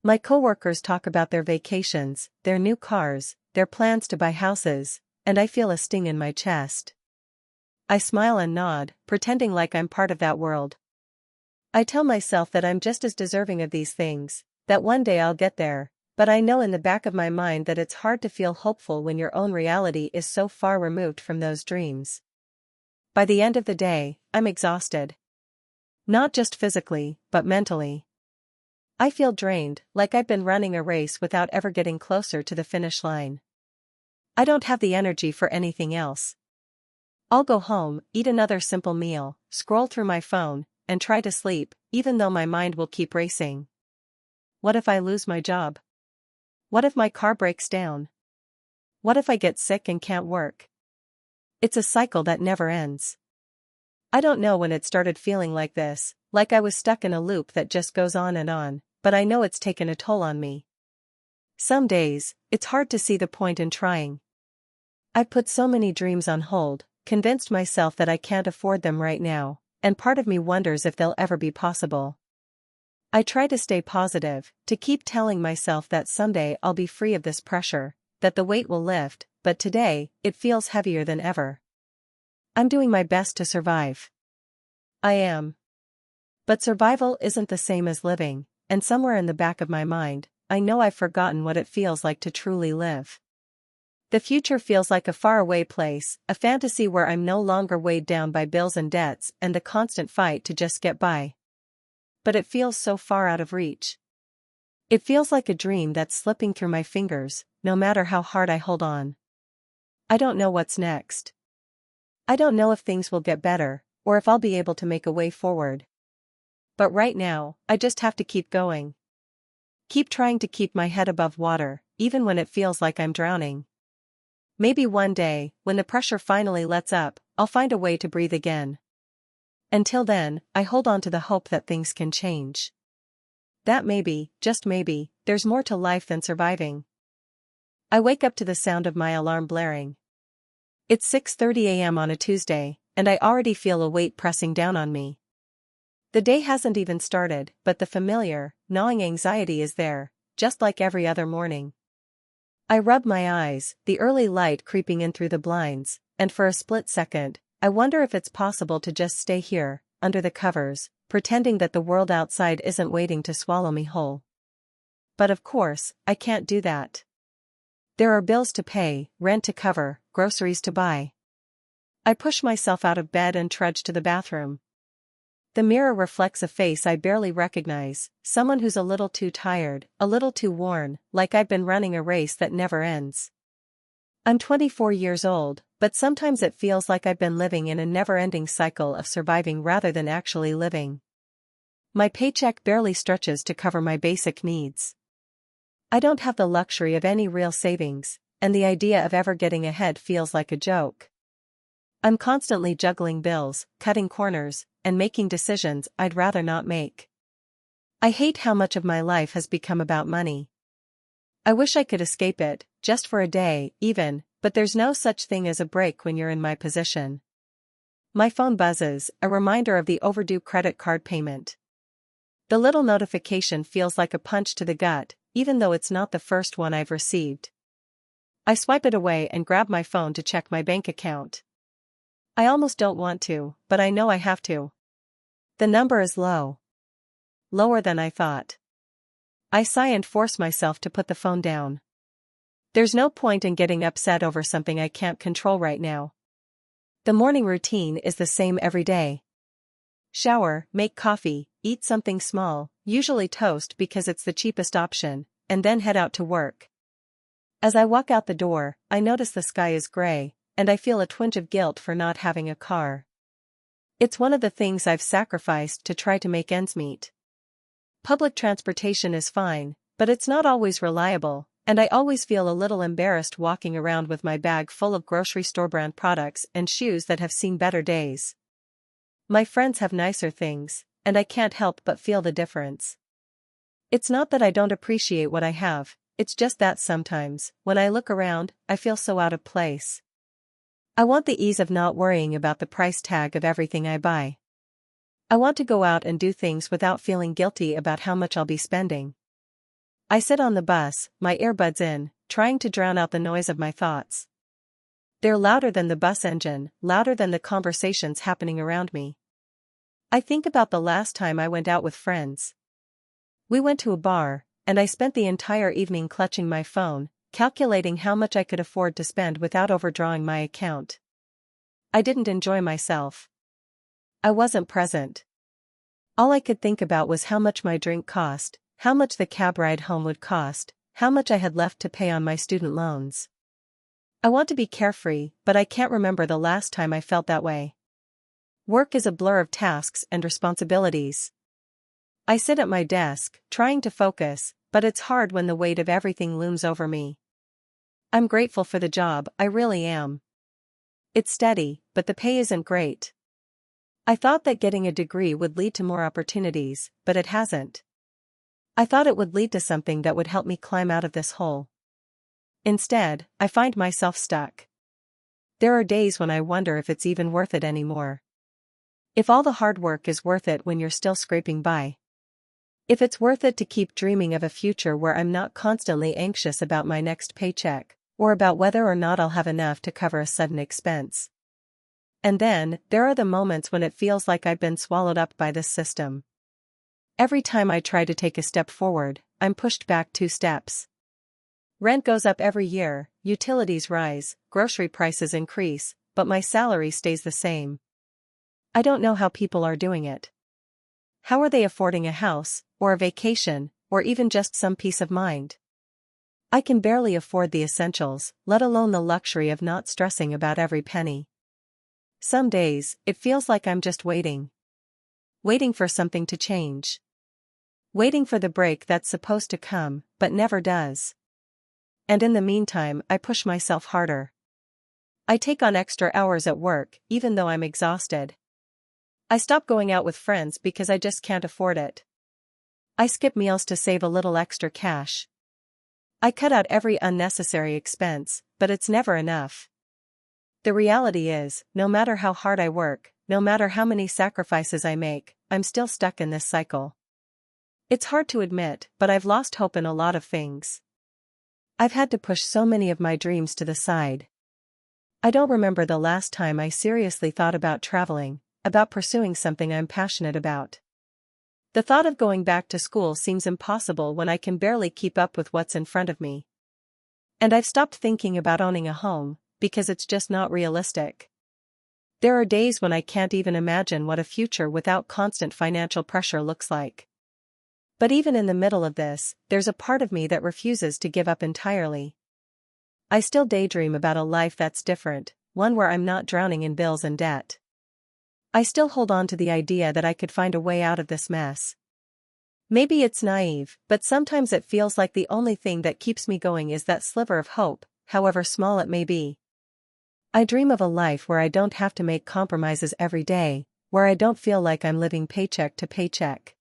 My coworkers talk about their vacations, their new cars, their plans to buy houses, and I feel a sting in my chest. I smile and nod, pretending like I'm part of that world. I tell myself that I'm just as deserving of these things, that one day I'll get there, but I know in the back of my mind that it's hard to feel hopeful when your own reality is so far removed from those dreams. By the end of the day, I'm exhausted. Not just physically, but mentally. I feel drained, like I've been running a race without ever getting closer to the finish line. I don't have the energy for anything else. I'll go home, eat another simple meal, scroll through my phone, and try to sleep, even though my mind will keep racing. What if I lose my job? What if my car breaks down? What if I get sick and can't work? It's a cycle that never ends. I don't know when it started feeling like this, like I was stuck in a loop that just goes on, but I know it's taken a toll on me. Some days, it's hard to see the point in trying. I've put so many dreams on hold, convinced myself that I can't afford them right now, and part of me wonders if they'll ever be possible. I try to stay positive, to keep telling myself that someday I'll be free of this pressure, that the weight will lift, but today, it feels heavier than ever. I'm doing my best to survive. I am. But survival isn't the same as living, and somewhere in the back of my mind, I know I've forgotten what it feels like to truly live. The future feels like a faraway place, a fantasy where I'm no longer weighed down by bills and debts and the constant fight to just get by. But it feels so far out of reach. It feels like a dream that's slipping through my fingers, no matter how hard I hold on. I don't know what's next. I don't know if things will get better, or if I'll be able to make a way forward. But right now, I just have to keep going. Keep trying to keep my head above water, even when it feels like I'm drowning. Maybe one day, when the pressure finally lets up, I'll find a way to breathe again. Until then, I hold on to the hope that things can change. That maybe, just maybe, there's more to life than surviving. I wake up to the sound of my alarm blaring. It's 6:30 a.m. on a Tuesday, and I already feel a weight pressing down on me. The day hasn't even started, but the familiar, gnawing anxiety is there, just like every other morning. I rub my eyes, the early light creeping in through the blinds, and for a split second, I wonder if it's possible to just stay here, under the covers, pretending that the world outside isn't waiting to swallow me whole. But of course, I can't do that. There are bills to pay, rent to cover, groceries to buy. I push myself out of bed and trudge to the bathroom. The mirror reflects a face I barely recognize, someone who's a little too tired, a little too worn, like I've been running a race that never ends. I'm 24 years old, but sometimes it feels like I've been living in a never-ending cycle of surviving rather than actually living. My paycheck barely stretches to cover my basic needs. I don't have the luxury of any real savings, and the idea of ever getting ahead feels like a joke. I'm constantly juggling bills, cutting corners, and making decisions I'd rather not make. I hate how much of my life has become about money. I wish I could escape it, just for a day, even, but there's no such thing as a break when you're in my position. My phone buzzes, a reminder of the overdue credit card payment. The little notification feels like a punch to the gut, even though it's not the first one I've received. I swipe it away and grab my phone to check my bank account. I almost don't want to, but I know I have to. The number is low. Lower than I thought. I sigh and force myself to put the phone down. There's no point in getting upset over something I can't control right now. The morning routine is the same every day. Shower, make coffee, eat something small, usually toast because it's the cheapest option, and then head out to work. As I walk out the door, I notice the sky is gray, and I feel a twinge of guilt for not having a car. It's one of the things I've sacrificed to try to make ends meet. Public transportation is fine, but it's not always reliable, and I always feel a little embarrassed walking around with my bag full of grocery store brand products and shoes that have seen better days. My friends have nicer things, and I can't help but feel the difference. It's not that I don't appreciate what I have, it's just that sometimes, when I look around, I feel so out of place. I want the ease of not worrying about the price tag of everything I buy. I want to go out and do things without feeling guilty about how much I'll be spending. I sit on the bus, my earbuds in, trying to drown out the noise of my thoughts. They're louder than the bus engine, louder than the conversations happening around me. I think about the last time I went out with friends. We went to a bar, and I spent the entire evening clutching my phone, calculating how much I could afford to spend without overdrawing my account. I didn't enjoy myself. I wasn't present. All I could think about was how much my drink cost, how much the cab ride home would cost, how much I had left to pay on my student loans. I want to be carefree, but I can't remember the last time I felt that way. Work is a blur of tasks and responsibilities. I sit at my desk, trying to focus, but it's hard when the weight of everything looms over me. I'm grateful for the job, I really am. It's steady, but the pay isn't great. I thought that getting a degree would lead to more opportunities, but it hasn't. I thought it would lead to something that would help me climb out of this hole. Instead, I find myself stuck. There are days when I wonder if it's even worth it anymore. If all the hard work is worth it when you're still scraping by. If it's worth it to keep dreaming of a future where I'm not constantly anxious about my next paycheck, or about whether or not I'll have enough to cover a sudden expense. And then, there are the moments when it feels like I've been swallowed up by this system. Every time I try to take a step forward, I'm pushed back 2 steps. Rent goes up every year, utilities rise, grocery prices increase, but my salary stays the same. I don't know how people are doing it. How are they affording a house, or a vacation, or even just some peace of mind? I can barely afford the essentials, let alone the luxury of not stressing about every penny. Some days, it feels like I'm just waiting. Waiting for something to change. Waiting for the break that's supposed to come, but never does. And in the meantime, I push myself harder. I take on extra hours at work, even though I'm exhausted. I stop going out with friends because I just can't afford it. I skip meals to save a little extra cash. I cut out every unnecessary expense, but it's never enough. The reality is, no matter how hard I work, no matter how many sacrifices I make, I'm still stuck in this cycle. It's hard to admit, but I've lost hope in a lot of things. I've had to push so many of my dreams to the side. I don't remember the last time I seriously thought about traveling, about pursuing something I'm passionate about. The thought of going back to school seems impossible when I can barely keep up with what's in front of me. And I've stopped thinking about owning a home, because it's just not realistic. There are days when I can't even imagine what a future without constant financial pressure looks like. But even in the middle of this, there's a part of me that refuses to give up entirely. I still daydream about a life that's different, one where I'm not drowning in bills and debt. I still hold on to the idea that I could find a way out of this mess. Maybe it's naive, but sometimes it feels like the only thing that keeps me going is that sliver of hope, however small it may be. I dream of a life where I don't have to make compromises every day, where I don't feel like I'm living paycheck to paycheck.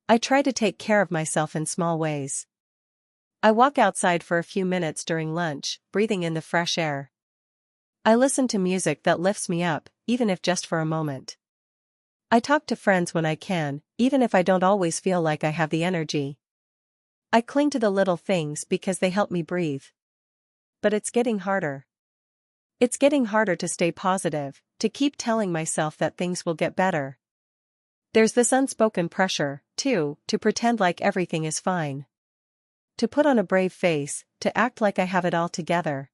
I try to take care of myself in small ways. I walk outside for a few minutes during lunch, breathing in the fresh air. I listen to music that lifts me up, even if just for a moment. I talk to friends when I can, even if I don't always feel like I have the energy. I cling to the little things because they help me breathe. But it's getting harder. It's getting harder to stay positive, to keep telling myself that things will get better. There's this unspoken pressure, too, to pretend like everything is fine. To put on a brave face, to act like I have it all together.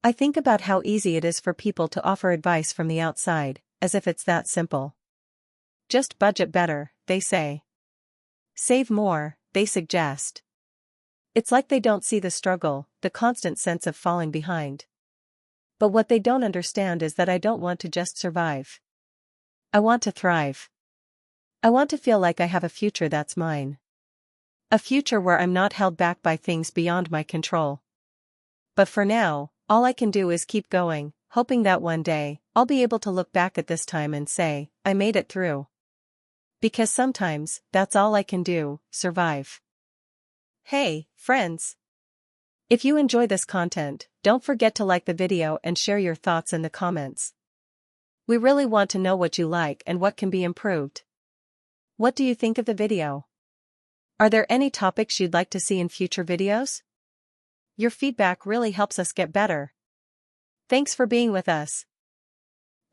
I think about how easy it is for people to offer advice from the outside, as if it's that simple. Just budget better, they say. Save more, they suggest. It's like they don't see the struggle, the constant sense of falling behind. But what they don't understand is that I don't want to just survive. I want to thrive. I want to feel like I have a future that's mine. A future where I'm not held back by things beyond my control. But for now, all I can do is keep going, hoping that one day, I'll be able to look back at this time and say, I made it through. Because sometimes, that's all I can do, survive. Hey, friends! If you enjoy this content, don't forget to like the video and share your thoughts in the comments. We really want to know what you like and what can be improved. What do you think of the video? Are there any topics you'd like to see in future videos? Your feedback really helps us get better. Thanks for being with us.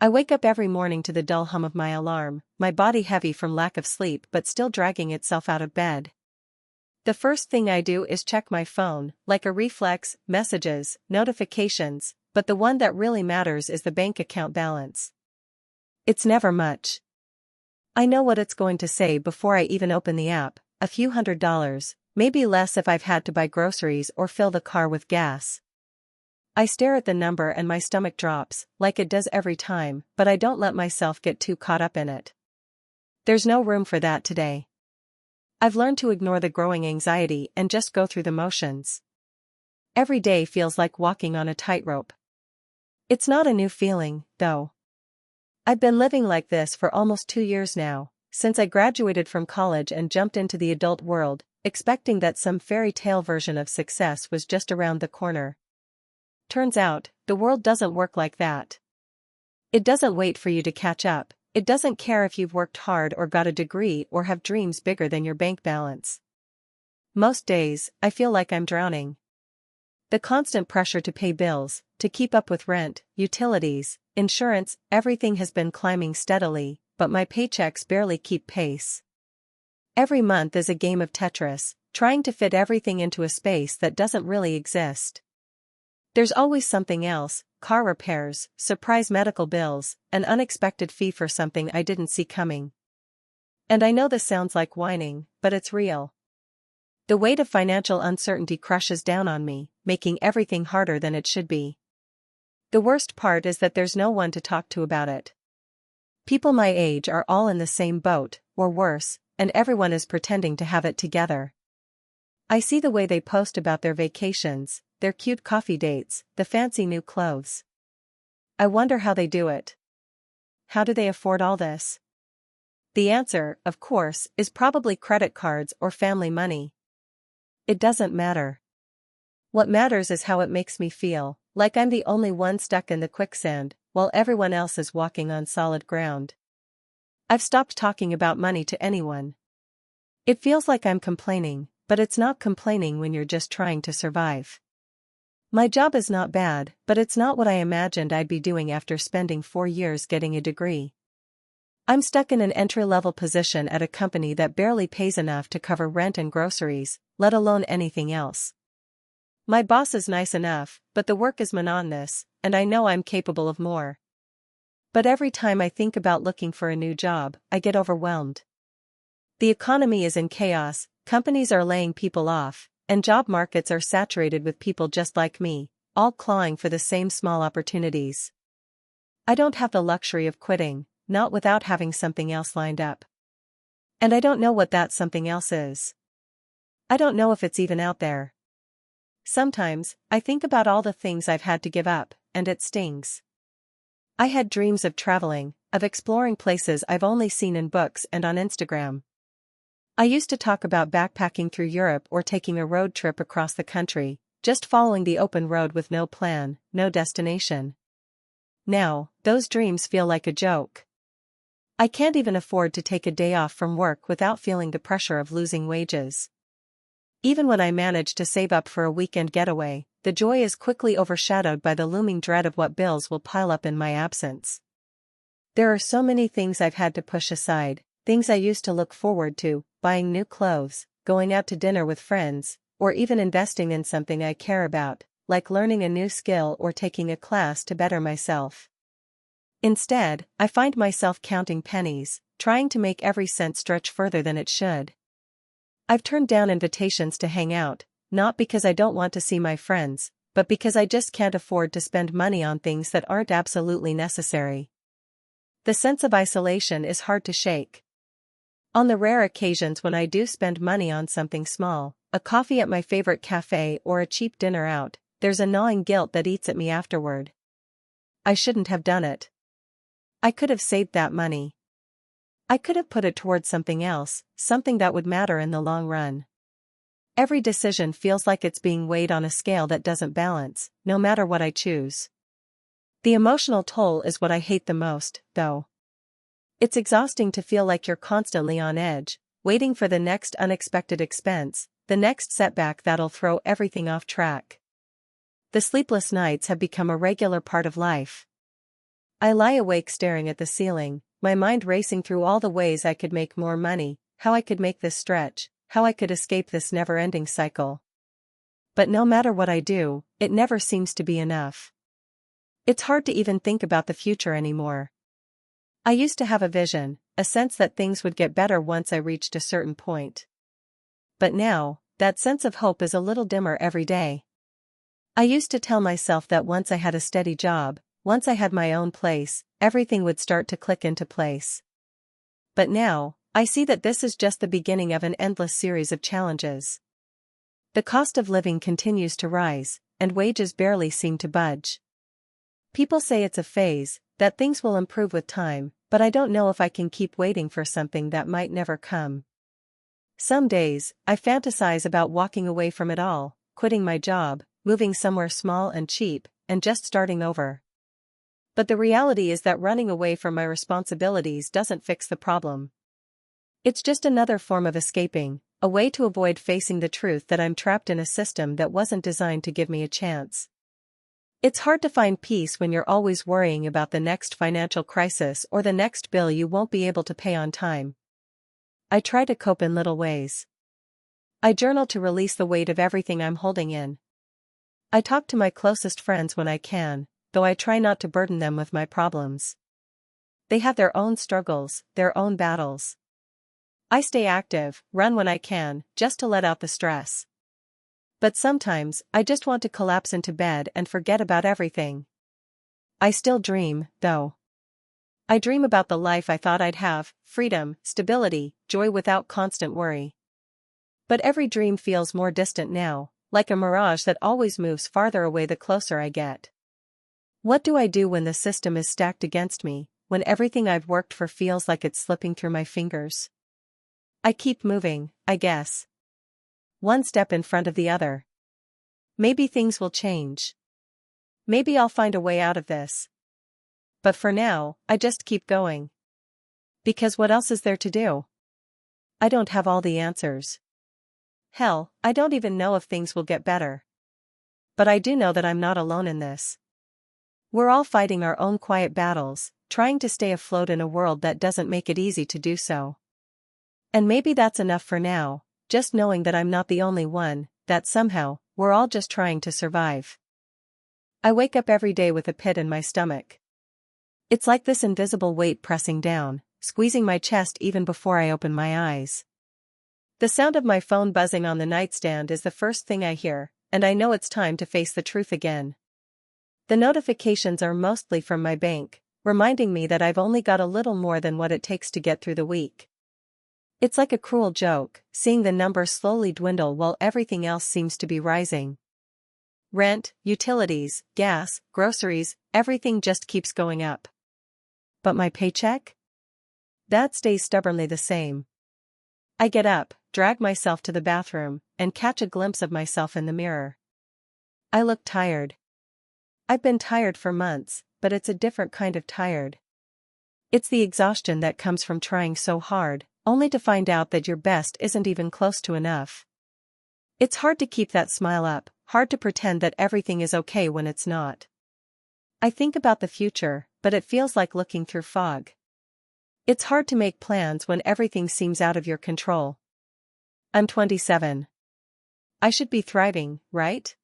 I wake up every morning to the dull hum of my alarm, my body heavy from lack of sleep but still dragging itself out of bed. The first thing I do is check my phone, like a reflex, messages, notifications, but the one that really matters is the bank account balance. It's never much. I know what it's going to say before I even open the app, a few $100s, maybe less if I've had to buy groceries or fill the car with gas. I stare at the number and my stomach drops, like it does every time, but I don't let myself get too caught up in it. There's no room for that today. I've learned to ignore the growing anxiety and just go through the motions. Every day feels like walking on a tightrope. It's not a new feeling, though. I've been living like this for almost 2 years now, since I graduated from college and jumped into the adult world, expecting that some fairy tale version of success was just around the corner. Turns out, the world doesn't work like that. It doesn't wait for you to catch up, it doesn't care if you've worked hard or got a degree or have dreams bigger than your bank balance. Most days, I feel like I'm drowning. The constant pressure to pay bills, to keep up with rent, utilities, insurance, everything has been climbing steadily, but my paychecks barely keep pace. Every month is a game of Tetris, trying to fit everything into a space that doesn't really exist. There's always something else, car repairs, surprise medical bills, an unexpected fee for something I didn't see coming. And I know this sounds like whining, but it's real. The weight of financial uncertainty crushes down on me, making everything harder than it should be. The worst part is that there's no one to talk to about it. People my age are all in the same boat, or worse, and everyone is pretending to have it together. I see the way they post about their vacations, their cute coffee dates, the fancy new clothes. I wonder how they do it. How do they afford all this? The answer, of course, is probably credit cards or family money. It doesn't matter. What matters is how it makes me feel, like I'm the only one stuck in the quicksand, while everyone else is walking on solid ground. I've stopped talking about money to anyone. It feels like I'm complaining, but it's not complaining when you're just trying to survive. My job is not bad, but it's not what I imagined I'd be doing after spending 4 years getting a degree. I'm stuck in an entry-level position at a company that barely pays enough to cover rent and groceries, let alone anything else. My boss is nice enough, but the work is monotonous, and I know I'm capable of more. But every time I think about looking for a new job, I get overwhelmed. The economy is in chaos, companies are laying people off, and job markets are saturated with people just like me, all clawing for the same small opportunities. I don't have the luxury of quitting, not without having something else lined up. And I don't know what that something else is. I don't know if it's even out there. Sometimes, I think about all the things I've had to give up, and it stings. I had dreams of traveling, of exploring places I've only seen in books and on Instagram. I used to talk about backpacking through Europe or taking a road trip across the country, just following the open road with no plan, no destination. Now, those dreams feel like a joke. I can't even afford to take a day off from work without feeling the pressure of losing wages. Even when I manage to save up for a weekend getaway, the joy is quickly overshadowed by the looming dread of what bills will pile up in my absence. There are so many things I've had to push aside, things I used to look forward to, buying new clothes, going out to dinner with friends, or even investing in something I care about, like learning a new skill or taking a class to better myself. Instead, I find myself counting pennies, trying to make every cent stretch further than it should. I've turned down invitations to hang out, not because I don't want to see my friends, but because I just can't afford to spend money on things that aren't absolutely necessary. The sense of isolation is hard to shake. On the rare occasions when I do spend money on something small, a coffee at my favorite cafe or a cheap dinner out, there's a gnawing guilt that eats at me afterward. I shouldn't have done it. I could have saved that money. I could have put it towards something else, something that would matter in the long run. Every decision feels like it's being weighed on a scale that doesn't balance, no matter what I choose. The emotional toll is what I hate the most, though. It's exhausting to feel like you're constantly on edge, waiting for the next unexpected expense, the next setback that'll throw everything off track. The sleepless nights have become a regular part of life. I lie awake staring at the ceiling, my mind racing through all the ways I could make more money, how I could make this stretch, how I could escape this never-ending cycle. But no matter what I do, it never seems to be enough. It's hard to even think about the future anymore. I used to have a vision, a sense that things would get better once I reached a certain point. But now, that sense of hope is a little dimmer every day. I used to tell myself that once I had a steady job, once I had my own place, everything would start to click into place. But now, I see that this is just the beginning of an endless series of challenges. The cost of living continues to rise, and wages barely seem to budge. People say it's a phase, that things will improve with time, but I don't know if I can keep waiting for something that might never come. Some days, I fantasize about walking away from it all, quitting my job, moving somewhere small and cheap, and just starting over. But the reality is that running away from my responsibilities doesn't fix the problem. It's just another form of escaping, a way to avoid facing the truth that I'm trapped in a system that wasn't designed to give me a chance. It's hard to find peace when you're always worrying about the next financial crisis or the next bill you won't be able to pay on time. I try to cope in little ways. I journal to release the weight of everything I'm holding in. I talk to my closest friends when I can, though I try not to burden them with my problems. They have their own struggles, their own battles. I stay active, run when I can, just to let out the stress. But sometimes, I just want to collapse into bed and forget about everything. I still dream, though. I dream about the life I thought I'd have, freedom, stability, joy without constant worry. But every dream feels more distant now, like a mirage that always moves farther away the closer I get. What do I do when the system is stacked against me, when everything I've worked for feels like it's slipping through my fingers? I keep moving, I guess. One step in front of the other. Maybe things will change. Maybe I'll find a way out of this. But for now, I just keep going. Because what else is there to do? I don't have all the answers. Hell, I don't even know if things will get better. But I do know that I'm not alone in this. We're all fighting our own quiet battles, trying to stay afloat in a world that doesn't make it easy to do so. And maybe that's enough for now, just knowing that I'm not the only one, that somehow, we're all just trying to survive. I wake up every day with a pit in my stomach. It's like this invisible weight pressing down, squeezing my chest even before I open my eyes. The sound of my phone buzzing on the nightstand is the first thing I hear, and I know it's time to face the truth again. The notifications are mostly from my bank, reminding me that I've only got a little more than what it takes to get through the week. It's like a cruel joke, seeing the number slowly dwindle while everything else seems to be rising. Rent, utilities, gas, groceries, everything just keeps going up. But my paycheck? That stays stubbornly the same. I get up, drag myself to the bathroom, and catch a glimpse of myself in the mirror. I look tired. I've been tired for months, but it's a different kind of tired. It's the exhaustion that comes from trying so hard, only to find out that your best isn't even close to enough. It's hard to keep that smile up, hard to pretend that everything is okay when it's not. I think about the future, but it feels like looking through fog. It's hard to make plans when everything seems out of your control. I'm 27. I should be thriving, right?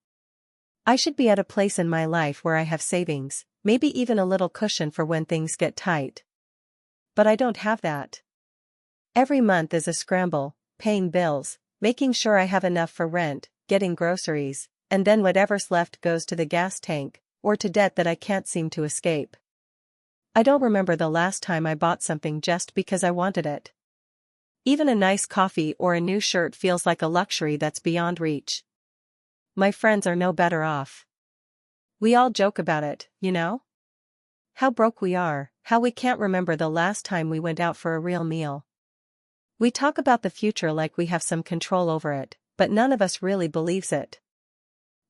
I should be at a place in my life where I have savings, maybe even a little cushion for when things get tight. But I don't have that. Every month is a scramble, paying bills, making sure I have enough for rent, getting groceries, and then whatever's left goes to the gas tank, or to debt that I can't seem to escape. I don't remember the last time I bought something just because I wanted it. Even a nice coffee or a new shirt feels like a luxury that's beyond reach. My friends are no better off. We all joke about it, you know? How broke we are, how we can't remember the last time we went out for a real meal. We talk about the future like we have some control over it, but none of us really believes it.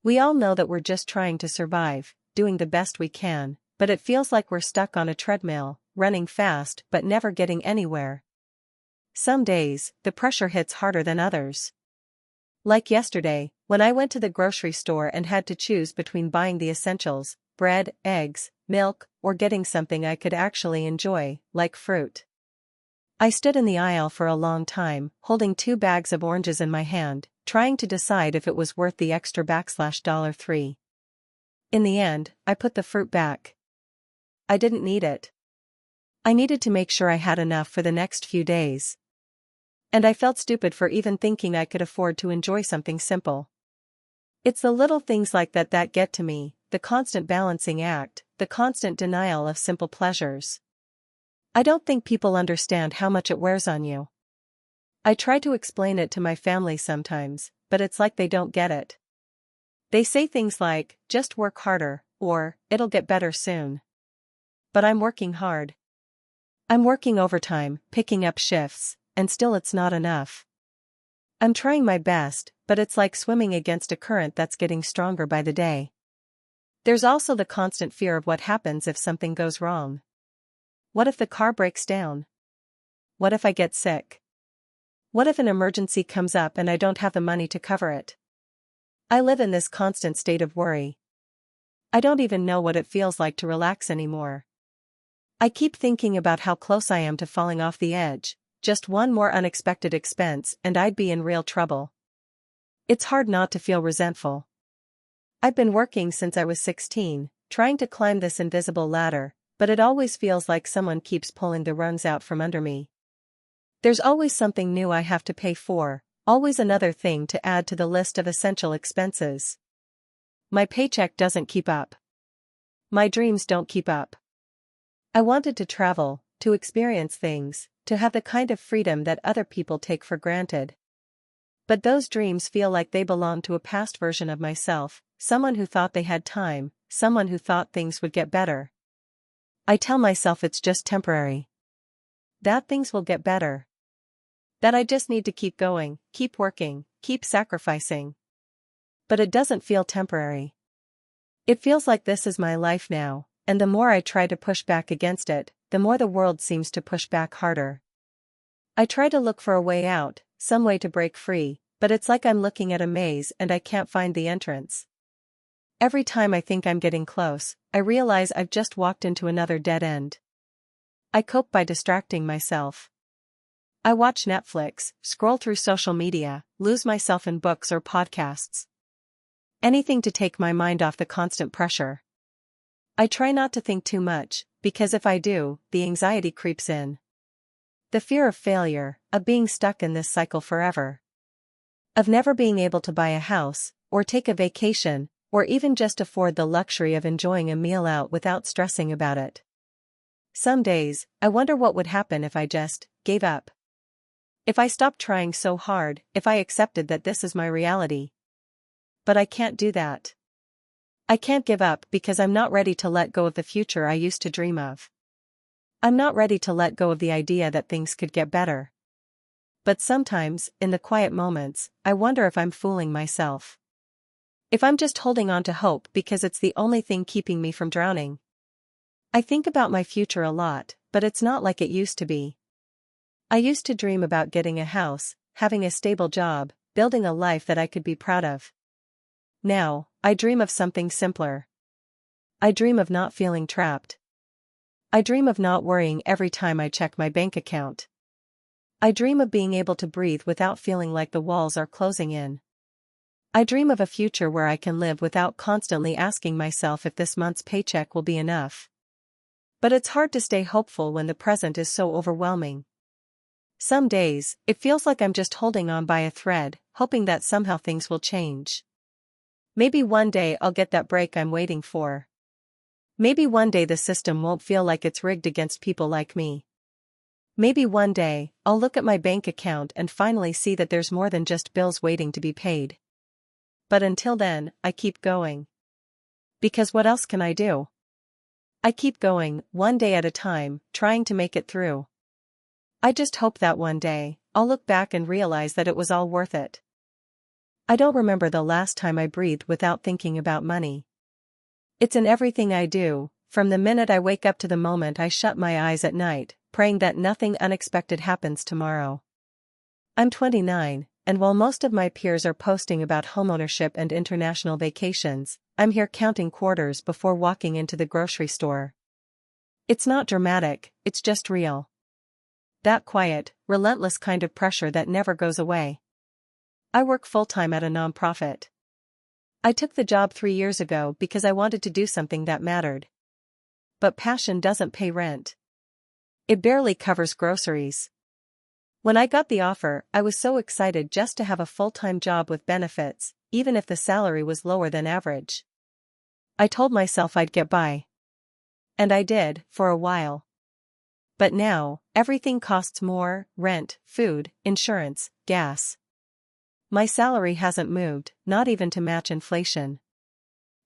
We all know that we're just trying to survive, doing the best we can, but it feels like we're stuck on a treadmill, running fast but never getting anywhere. Some days, the pressure hits harder than others. Like yesterday, when I went to the grocery store and had to choose between buying the essentials, bread, eggs, milk, or getting something I could actually enjoy, like fruit. I stood in the aisle for a long time, holding 2 bags of oranges in my hand, trying to decide if it was worth the extra $3. In the end, I put the fruit back. I didn't need it. I needed to make sure I had enough for the next few days. And I felt stupid for even thinking I could afford to enjoy something simple. It's the little things like that that get to me, the constant balancing act, the constant denial of simple pleasures. I don't think people understand how much it wears on you. I try to explain it to my family sometimes, but it's like they don't get it. They say things like, just work harder, or, it'll get better soon. But I'm working hard. I'm working overtime, picking up shifts, and still it's not enough. I'm trying my best, but it's like swimming against a current that's getting stronger by the day. There's also the constant fear of what happens if something goes wrong. What if the car breaks down? What if I get sick? What if an emergency comes up and I don't have the money to cover it? I live in this constant state of worry. I don't even know what it feels like to relax anymore. I keep thinking about how close I am to falling off the edge, just one more unexpected expense and I'd be in real trouble. It's hard not to feel resentful. I've been working since I was 16, trying to climb this invisible ladder, but it always feels like someone keeps pulling the rungs out from under me. There's always something new I have to pay for, always another thing to add to the list of essential expenses. My paycheck doesn't keep up. My dreams don't keep up. I wanted to travel, to experience things, to have the kind of freedom that other people take for granted. But those dreams feel like they belong to a past version of myself, someone who thought they had time, someone who thought things would get better. I tell myself it's just temporary. That things will get better. That I just need to keep going, keep working, keep sacrificing. But it doesn't feel temporary. It feels like this is my life now, and the more I try to push back against it, the more the world seems to push back harder. I try to look for a way out, some way to break free, but it's like I'm looking at a maze and I can't find the entrance. Every time I think I'm getting close, I realize I've just walked into another dead end. I cope by distracting myself. I watch Netflix, scroll through social media, lose myself in books or podcasts. Anything to take my mind off the constant pressure. I try not to think too much, because if I do, the anxiety creeps in. The fear of failure, of being stuck in this cycle forever. Of never being able to buy a house, or take a vacation, or even just afford the luxury of enjoying a meal out without stressing about it. Some days, I wonder what would happen if I just gave up. If I stopped trying so hard, if I accepted that this is my reality. But I can't do that. I can't give up because I'm not ready to let go of the future I used to dream of. I'm not ready to let go of the idea that things could get better. But sometimes, in the quiet moments, I wonder if I'm fooling myself. If I'm just holding on to hope because it's the only thing keeping me from drowning. I think about my future a lot, but it's not like it used to be. I used to dream about getting a house, having a stable job, building a life that I could be proud of. Now, I dream of something simpler. I dream of not feeling trapped. I dream of not worrying every time I check my bank account. I dream of being able to breathe without feeling like the walls are closing in. I dream of a future where I can live without constantly asking myself if this month's paycheck will be enough. But it's hard to stay hopeful when the present is so overwhelming. Some days, it feels like I'm just holding on by a thread, hoping that somehow things will change. Maybe one day I'll get that break I'm waiting for. Maybe one day the system won't feel like it's rigged against people like me. Maybe one day, I'll look at my bank account and finally see that there's more than just bills waiting to be paid. But until then, I keep going. Because what else can I do? I keep going, one day at a time, trying to make it through. I just hope that one day, I'll look back and realize that it was all worth it. I don't remember the last time I breathed without thinking about money. It's in everything I do, from the minute I wake up to the moment I shut my eyes at night, praying that nothing unexpected happens tomorrow. I'm 29, and while most of my peers are posting about homeownership and international vacations, I'm here counting quarters before walking into the grocery store. It's not dramatic, it's just real. That quiet, relentless kind of pressure that never goes away. I work full-time at a nonprofit. I took the job 3 years ago because I wanted to do something that mattered. But passion doesn't pay rent. It barely covers groceries. When I got the offer, I was so excited just to have a full-time job with benefits, even if the salary was lower than average. I told myself I'd get by. And I did, for a while. But now, everything costs more: rent, food, insurance, gas. My salary hasn't moved, not even to match inflation.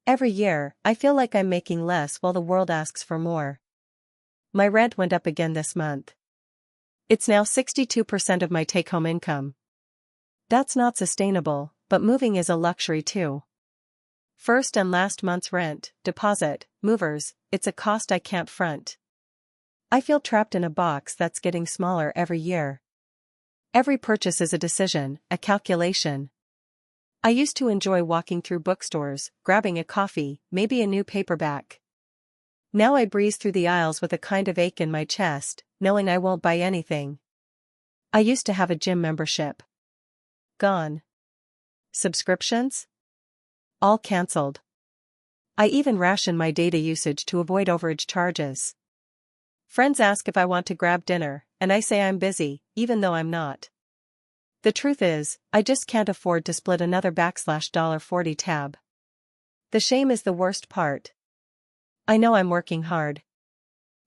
Every year, I feel like I'm making less while the world asks for more. My rent went up again this month. It's now 62% of my take-home income. That's not sustainable, but moving is a luxury too. First and last month's rent, deposit, movers, it's a cost I can't front. I feel trapped in a box that's getting smaller every year. Every purchase is a decision, a calculation. I used to enjoy walking through bookstores, grabbing a coffee, maybe a new paperback. Now I breeze through the aisles with a kind of ache in my chest, knowing I won't buy anything. I used to have a gym membership. Gone. Subscriptions? All cancelled. I even ration my data usage to avoid overage charges. Friends ask if I want to grab dinner, and I say I'm busy, even though I'm not. The truth is, I just can't afford to split another $40 tab. The shame is the worst part. I know I'm working hard.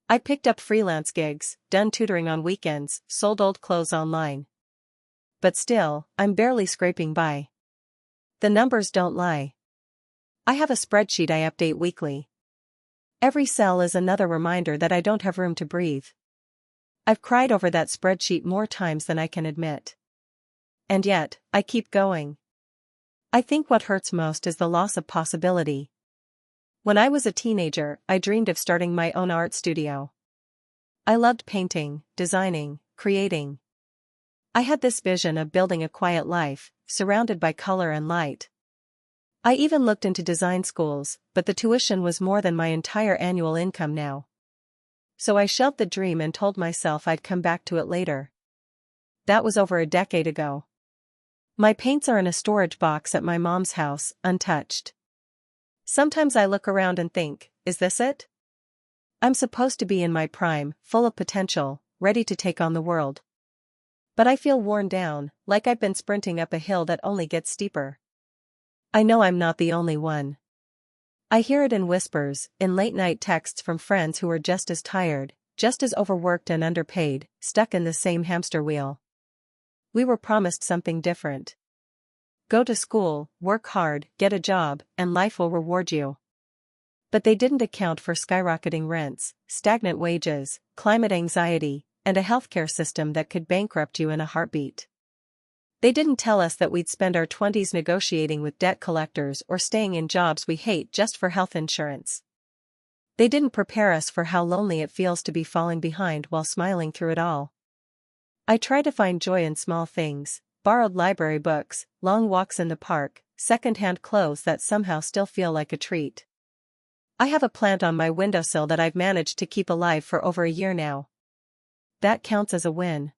I picked up freelance gigs, done tutoring on weekends, sold old clothes online. But still, I'm barely scraping by. The numbers don't lie. I have a spreadsheet I update weekly. Every cell is another reminder that I don't have room to breathe. I've cried over that spreadsheet more times than I can admit. And yet, I keep going. I think what hurts most is the loss of possibility. When I was a teenager, I dreamed of starting my own art studio. I loved painting, designing, creating. I had this vision of building a quiet life, surrounded by color and light. I even looked into design schools, but the tuition was more than my entire annual income now. So I shelved the dream and told myself I'd come back to it later. That was over a decade ago. My paints are in a storage box at my mom's house, untouched. Sometimes I look around and think, is this it? I'm supposed to be in my prime, full of potential, ready to take on the world. But I feel worn down, like I've been sprinting up a hill that only gets steeper. I know I'm not the only one. I hear it in whispers, in late-night texts from friends who are just as tired, just as overworked and underpaid, stuck in the same hamster wheel. We were promised something different. Go to school, work hard, get a job, and life will reward you. But they didn't account for skyrocketing rents, stagnant wages, climate anxiety, and a healthcare system that could bankrupt you in a heartbeat. They didn't tell us that we'd spend our 20s negotiating with debt collectors or staying in jobs we hate just for health insurance. They didn't prepare us for how lonely it feels to be falling behind while smiling through it all. I try to find joy in small things, borrowed library books, long walks in the park, second-hand clothes that somehow still feel like a treat. I have a plant on my windowsill that I've managed to keep alive for over a year now. That counts as a win.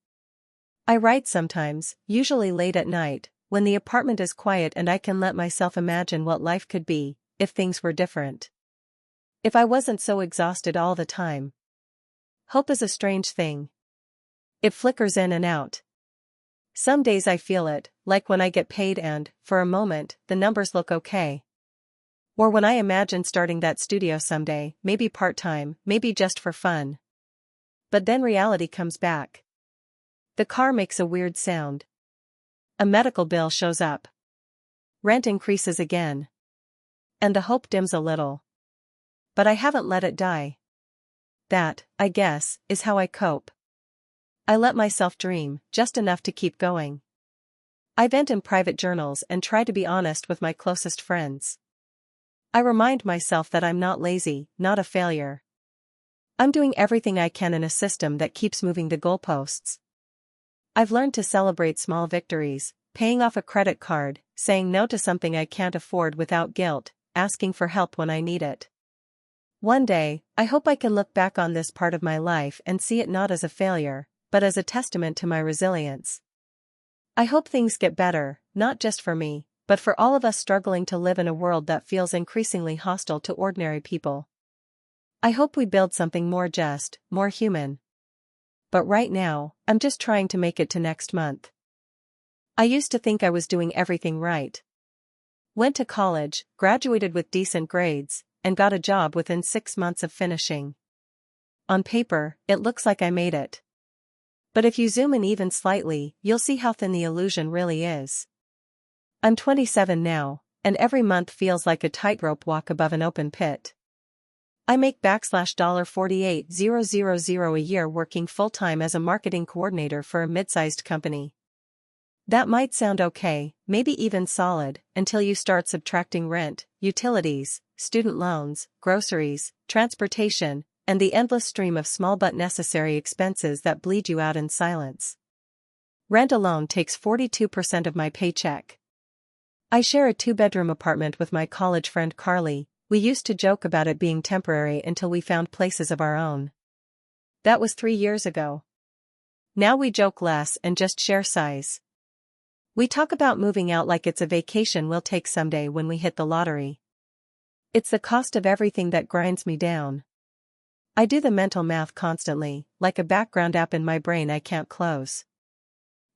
I write sometimes, usually late at night, when the apartment is quiet and I can let myself imagine what life could be, if things were different. If I wasn't so exhausted all the time. Hope is a strange thing. It flickers in and out. Some days I feel it, like when I get paid and, for a moment, the numbers look okay. Or when I imagine starting that studio someday, maybe part-time, maybe just for fun. But then reality comes back. The car makes a weird sound. A medical bill shows up. Rent increases again. And the hope dims a little. But I haven't let it die. That, I guess, is how I cope. I let myself dream, just enough to keep going. I vent in private journals and try to be honest with my closest friends. I remind myself that I'm not lazy, not a failure. I'm doing everything I can in a system that keeps moving the goalposts. I've learned to celebrate small victories, paying off a credit card, saying no to something I can't afford without guilt, asking for help when I need it. One day, I hope I can look back on this part of my life and see it not as a failure, but as a testament to my resilience. I hope things get better, not just for me, but for all of us struggling to live in a world that feels increasingly hostile to ordinary people. I hope we build something more just, more human. But right now, I'm just trying to make it to next month. I used to think I was doing everything right. Went to college, graduated with decent grades, and got a job within 6 months of finishing. On paper, it looks like I made it. But if you zoom in even slightly, you'll see how thin the illusion really is. I'm 27 now, and every month feels like a tightrope walk above an open pit. I make $48,000 a year working full-time as a marketing coordinator for a mid-sized company. That might sound okay, maybe even solid, until you start subtracting rent, utilities, student loans, groceries, transportation, and the endless stream of small but necessary expenses that bleed you out in silence. Rent alone takes 42% of my paycheck. I share a 2-bedroom apartment with my college friend Carly. We used to joke about it being temporary until we found places of our own. That was 3 years ago. Now we joke less and just share size. We talk about moving out like it's a vacation we'll take someday when we hit the lottery. It's the cost of everything that grinds me down. I do the mental math constantly, like a background app in my brain I can't close.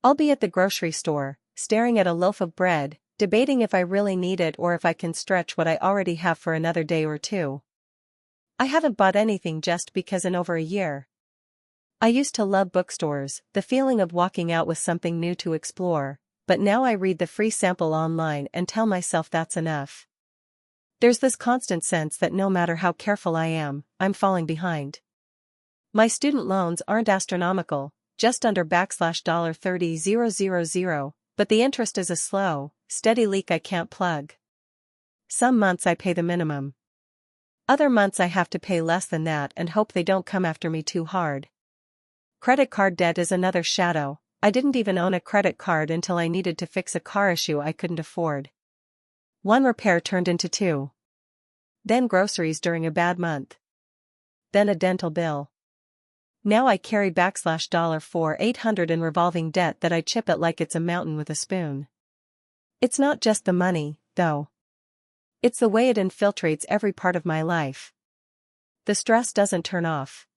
I'll be at the grocery store, staring at a loaf of bread, debating if I really need it or if I can stretch what I already have for another day or two. I haven't bought anything just because in over a year. I used to love bookstores, the feeling of walking out with something new to explore, but now I read the free sample online and tell myself that's enough. There's this constant sense that no matter how careful I am, I'm falling behind. My student loans aren't astronomical, just under $30,000, but the interest is a slow, steady leak I can't plug. Some months I pay the minimum. Other months I have to pay less than that and hope they don't come after me too hard. Credit card debt is another shadow. I didn't even own a credit card until I needed to fix a car issue I couldn't afford. One repair turned into two. Then groceries during a bad month. Then a dental bill. Now I carry $800 in revolving debt that I chip at like it's a mountain with a spoon. It's not just the money, though. It's the way it infiltrates every part of my life. The stress doesn't turn off.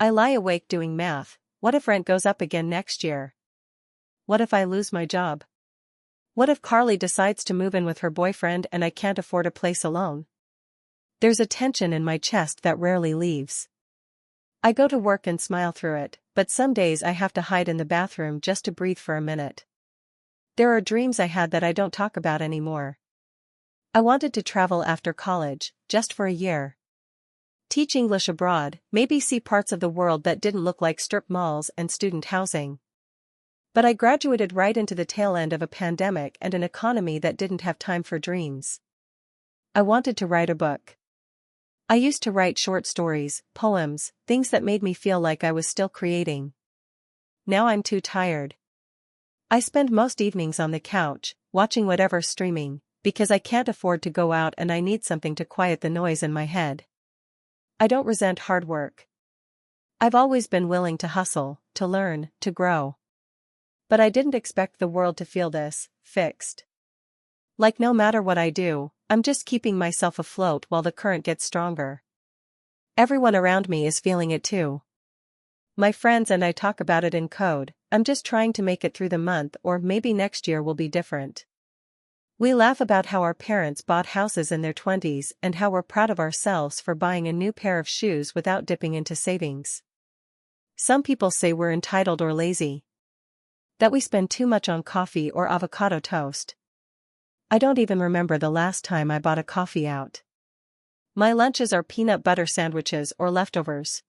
I lie awake doing math. What if rent goes up again next year? What if I lose my job? What if Carly decides to move in with her boyfriend and I can't afford a place alone? There's a tension in my chest that rarely leaves. I go to work and smile through it, but some days I have to hide in the bathroom just to breathe for a minute. There are dreams I had that I don't talk about anymore. I wanted to travel after college, just for a year. Teach English abroad, maybe see parts of the world that didn't look like strip malls and student housing. But I graduated right into the tail end of a pandemic and an economy that didn't have time for dreams. I wanted to write a book. I used to write short stories, poems, things that made me feel like I was still creating. Now I'm too tired. I spend most evenings on the couch, watching whatever's streaming, because I can't afford to go out and I need something to quiet the noise in my head. I don't resent hard work. I've always been willing to hustle, to learn, to grow. But I didn't expect the world to feel this, fixed. Like no matter what I do, I'm just keeping myself afloat while the current gets stronger. Everyone around me is feeling it too. My friends and I talk about it in code. I'm just trying to make it through the month, or maybe next year will be different. We laugh about how our parents bought houses in their 20s and how we're proud of ourselves for buying a new pair of shoes without dipping into savings. Some people say we're entitled or lazy. That we spend too much on coffee or avocado toast. I don't even remember the last time I bought a coffee out. My lunches are peanut butter sandwiches or leftovers.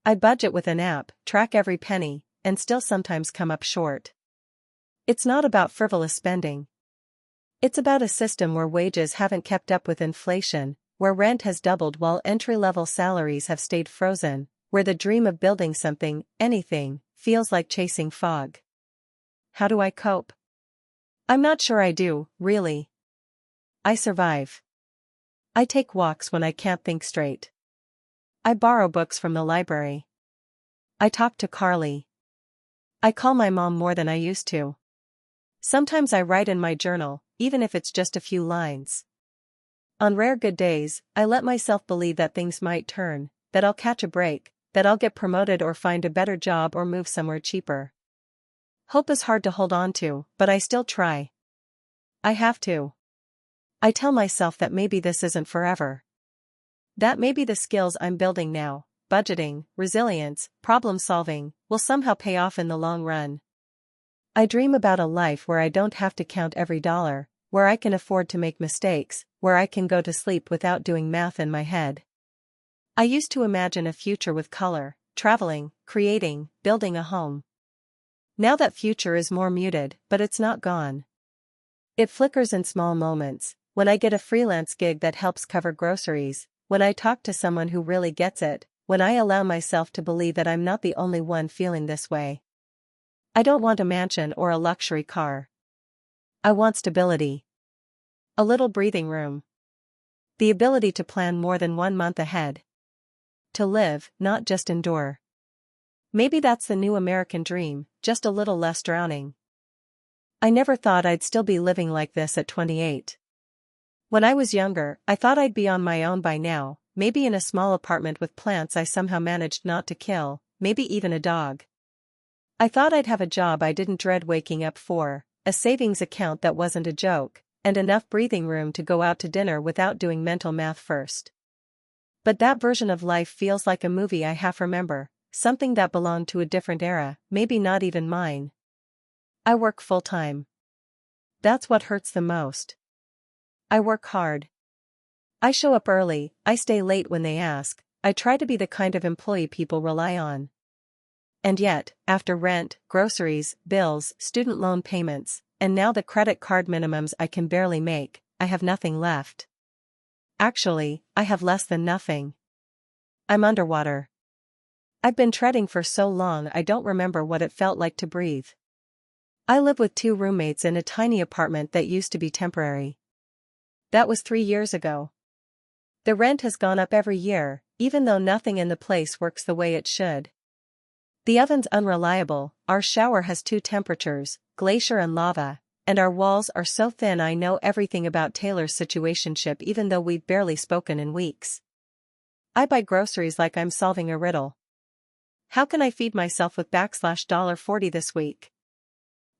I budget with an app, track every penny, and still sometimes come up short. It's not about frivolous spending. It's about a system where wages haven't kept up with inflation, where rent has doubled while entry-level salaries have stayed frozen, where the dream of building something, anything, feels like chasing fog. How do I cope? I'm not sure I do, really. I survive. I take walks when I can't think straight. I borrow books from the library. I talk to Carly. I call my mom more than I used to. Sometimes I write in my journal, even if it's just a few lines. On rare good days, I let myself believe that things might turn, that I'll catch a break, that I'll get promoted or find a better job or move somewhere cheaper. Hope is hard to hold on to, but I still try. I have to. I tell myself that maybe this isn't forever. That maybe the skills I'm building now, budgeting, resilience, problem solving, will somehow pay off in the long run. I dream about a life where I don't have to count every dollar, where I can afford to make mistakes, where I can go to sleep without doing math in my head. I used to imagine a future with color, traveling, creating, building a home. Now that future is more muted, but it's not gone. It flickers in small moments, when I get a freelance gig that helps cover groceries, when I talk to someone who really gets it, when I allow myself to believe that I'm not the only one feeling this way. I don't want a mansion or a luxury car. I want stability. A little breathing room. The ability to plan more than 1 month ahead. To live, not just endure. Maybe that's the new American dream, just a little less drowning. I never thought I'd still be living like this at 28. When I was younger, I thought I'd be on my own by now, maybe in a small apartment with plants I somehow managed not to kill, maybe even a dog. I thought I'd have a job I didn't dread waking up for, a savings account that wasn't a joke, and enough breathing room to go out to dinner without doing mental math first. But that version of life feels like a movie I half remember, something that belonged to a different era, maybe not even mine. I work full-time. That's what hurts the most. I work hard. I show up early, I stay late when they ask, I try to be the kind of employee people rely on. And yet, after rent, groceries, bills, student loan payments, and now the credit card minimums I can barely make, I have nothing left. Actually, I have less than nothing. I'm underwater. I've been treading for so long I don't remember what it felt like to breathe. I live with 2 roommates in a tiny apartment that used to be temporary. That was 3 years ago. The rent has gone up every year, even though nothing in the place works the way it should. The oven's unreliable, our shower has 2 temperatures, glacier and lava, and our walls are so thin I know everything about Taylor's situationship even though we've barely spoken in weeks. I buy groceries like I'm solving a riddle. How can I feed myself with $40 this week?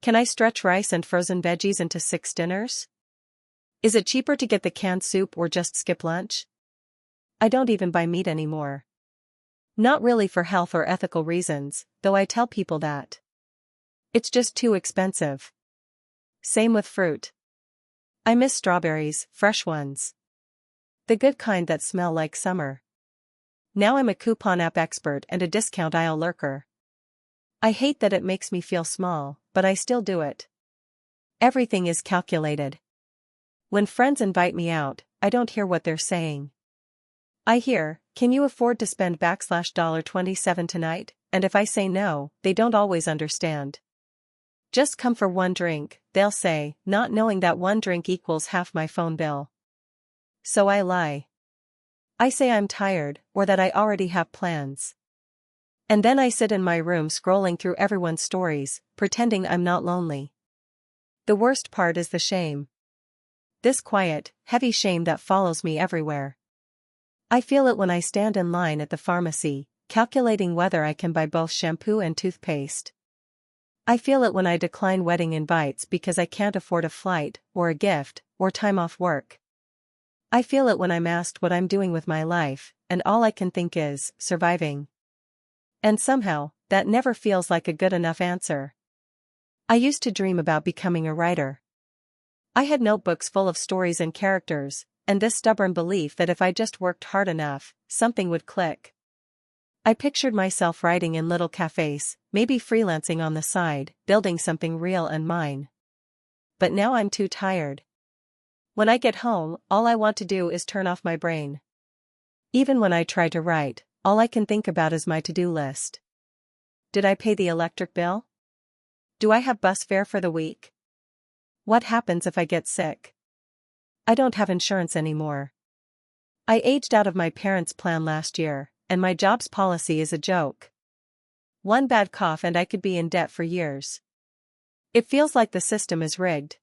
Can I stretch rice and frozen veggies into 6 dinners? Is it cheaper to get the canned soup or just skip lunch? I don't even buy meat anymore. Not really for health or ethical reasons, though I tell people that. It's just too expensive. Same with fruit. I miss strawberries, fresh ones. The good kind that smell like summer. Now I'm a coupon app expert and a discount aisle lurker. I hate that it makes me feel small, but I still do it. Everything is calculated. When friends invite me out, I don't hear what they're saying. I hear, "Can you afford to spend $27 tonight?" And if I say no, they don't always understand. Just come for one drink, they'll say, not knowing that one drink equals half my phone bill. So I lie. I say I'm tired, or that I already have plans. And then I sit in my room scrolling through everyone's stories, pretending I'm not lonely. The worst part is the shame. This quiet, heavy shame that follows me everywhere. I feel it when I stand in line at the pharmacy, calculating whether I can buy both shampoo and toothpaste. I feel it when I decline wedding invites because I can't afford a flight, or a gift, or time off work. I feel it when I'm asked what I'm doing with my life, and all I can think is, surviving. And somehow, that never feels like a good enough answer. I used to dream about becoming a writer. I had notebooks full of stories and characters, and this stubborn belief that if I just worked hard enough, something would click. I pictured myself writing in little cafes, maybe freelancing on the side, building something real and mine. But now I'm too tired. When I get home, all I want to do is turn off my brain. Even when I try to write, all I can think about is my to-do list. Did I pay the electric bill? Do I have bus fare for the week? What happens if I get sick? I don't have insurance anymore. I aged out of my parents' plan last year, and my job's policy is a joke. One bad cough and I could be in debt for years. It feels like the system is rigged.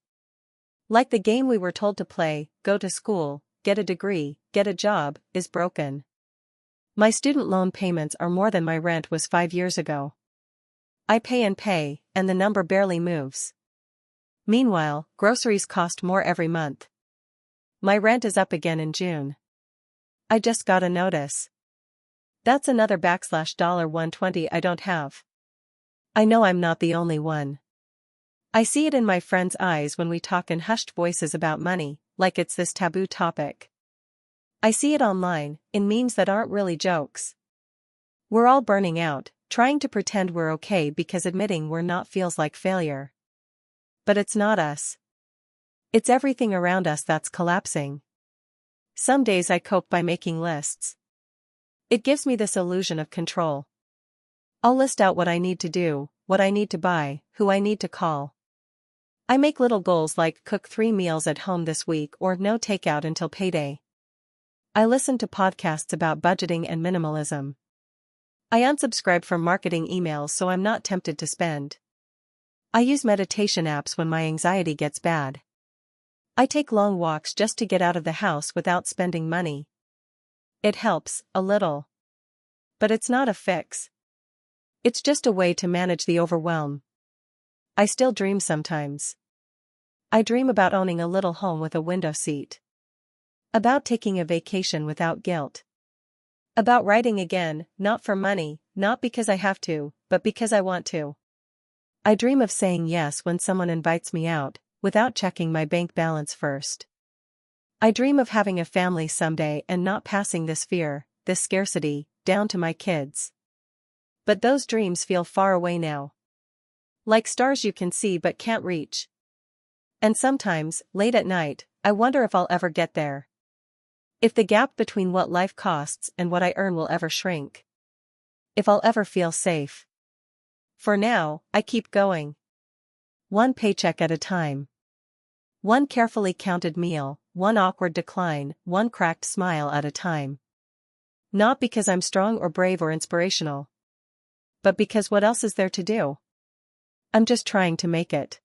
Like the game we were told to play, go to school, get a degree, get a job, is broken. My student loan payments are more than my rent was 5 years ago. I pay and pay, and the number barely moves. Meanwhile, groceries cost more every month. My rent is up again in June. I just got a notice. That's another $120 I don't have. I know I'm not the only one. I see it in my friends' eyes when we talk in hushed voices about money, like it's this taboo topic. I see it online, in memes that aren't really jokes. We're all burning out, trying to pretend we're okay because admitting we're not feels like failure. But it's not us. It's everything around us that's collapsing. Some days I cope by making lists. It gives me this illusion of control. I'll list out what I need to do, what I need to buy, who I need to call. I make little goals like cook 3 meals at home this week or no takeout until payday. I listen to podcasts about budgeting and minimalism. I unsubscribe from marketing emails so I'm not tempted to spend. I use meditation apps when my anxiety gets bad. I take long walks just to get out of the house without spending money. It helps, a little. But it's not a fix. It's just a way to manage the overwhelm. I still dream sometimes. I dream about owning a little home with a window seat. About taking a vacation without guilt. About writing again, not for money, not because I have to, but because I want to. I dream of saying yes when someone invites me out, without checking my bank balance first. I dream of having a family someday and not passing this fear, this scarcity, down to my kids. But those dreams feel far away now. Like stars you can see but can't reach. And sometimes, late at night, I wonder if I'll ever get there. If the gap between what life costs and what I earn will ever shrink. If I'll ever feel safe. For now, I keep going. One paycheck at a time. One carefully counted meal, one awkward decline, one cracked smile at a time. Not because I'm strong or brave or inspirational. But because what else is there to do? I'm just trying to make it.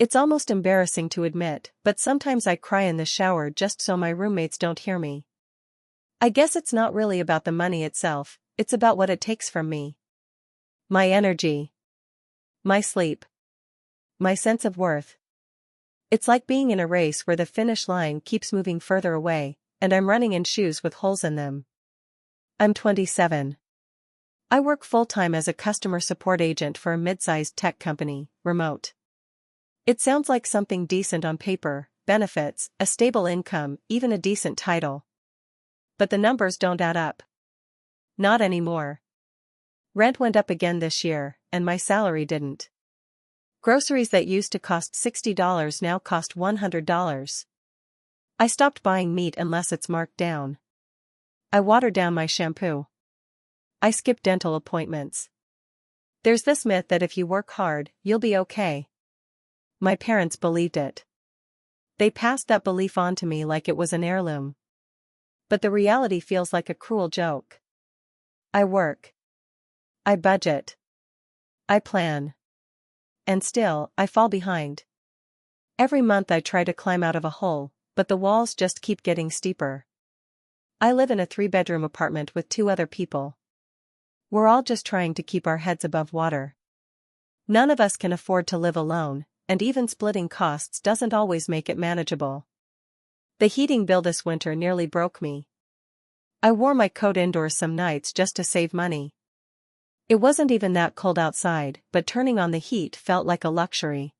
It's almost embarrassing to admit, but sometimes I cry in the shower just so my roommates don't hear me. I guess it's not really about the money itself, it's about what it takes from me. My energy. My sleep. My sense of worth. It's like being in a race where the finish line keeps moving further away, and I'm running in shoes with holes in them. I'm 27. I work full-time as a customer support agent for a mid-sized tech company, remote. It sounds like something decent on paper, benefits, a stable income, even a decent title. But the numbers don't add up. Not anymore. Rent went up again this year, and my salary didn't. Groceries that used to cost $60 now cost $100. I stopped buying meat unless it's marked down. I watered down my shampoo. I skipped dental appointments. There's this myth that if you work hard, you'll be okay. My parents believed it. They passed that belief on to me like it was an heirloom. But the reality feels like a cruel joke. I work. I budget. I plan. And still, I fall behind. Every month I try to climb out of a hole, but the walls just keep getting steeper. I live in a 3-bedroom apartment with 2 other people. We're all just trying to keep our heads above water. None of us can afford to live alone, and even splitting costs doesn't always make it manageable. The heating bill this winter nearly broke me. I wore my coat indoors some nights just to save money. It wasn't even that cold outside, but turning on the heat felt like a luxury.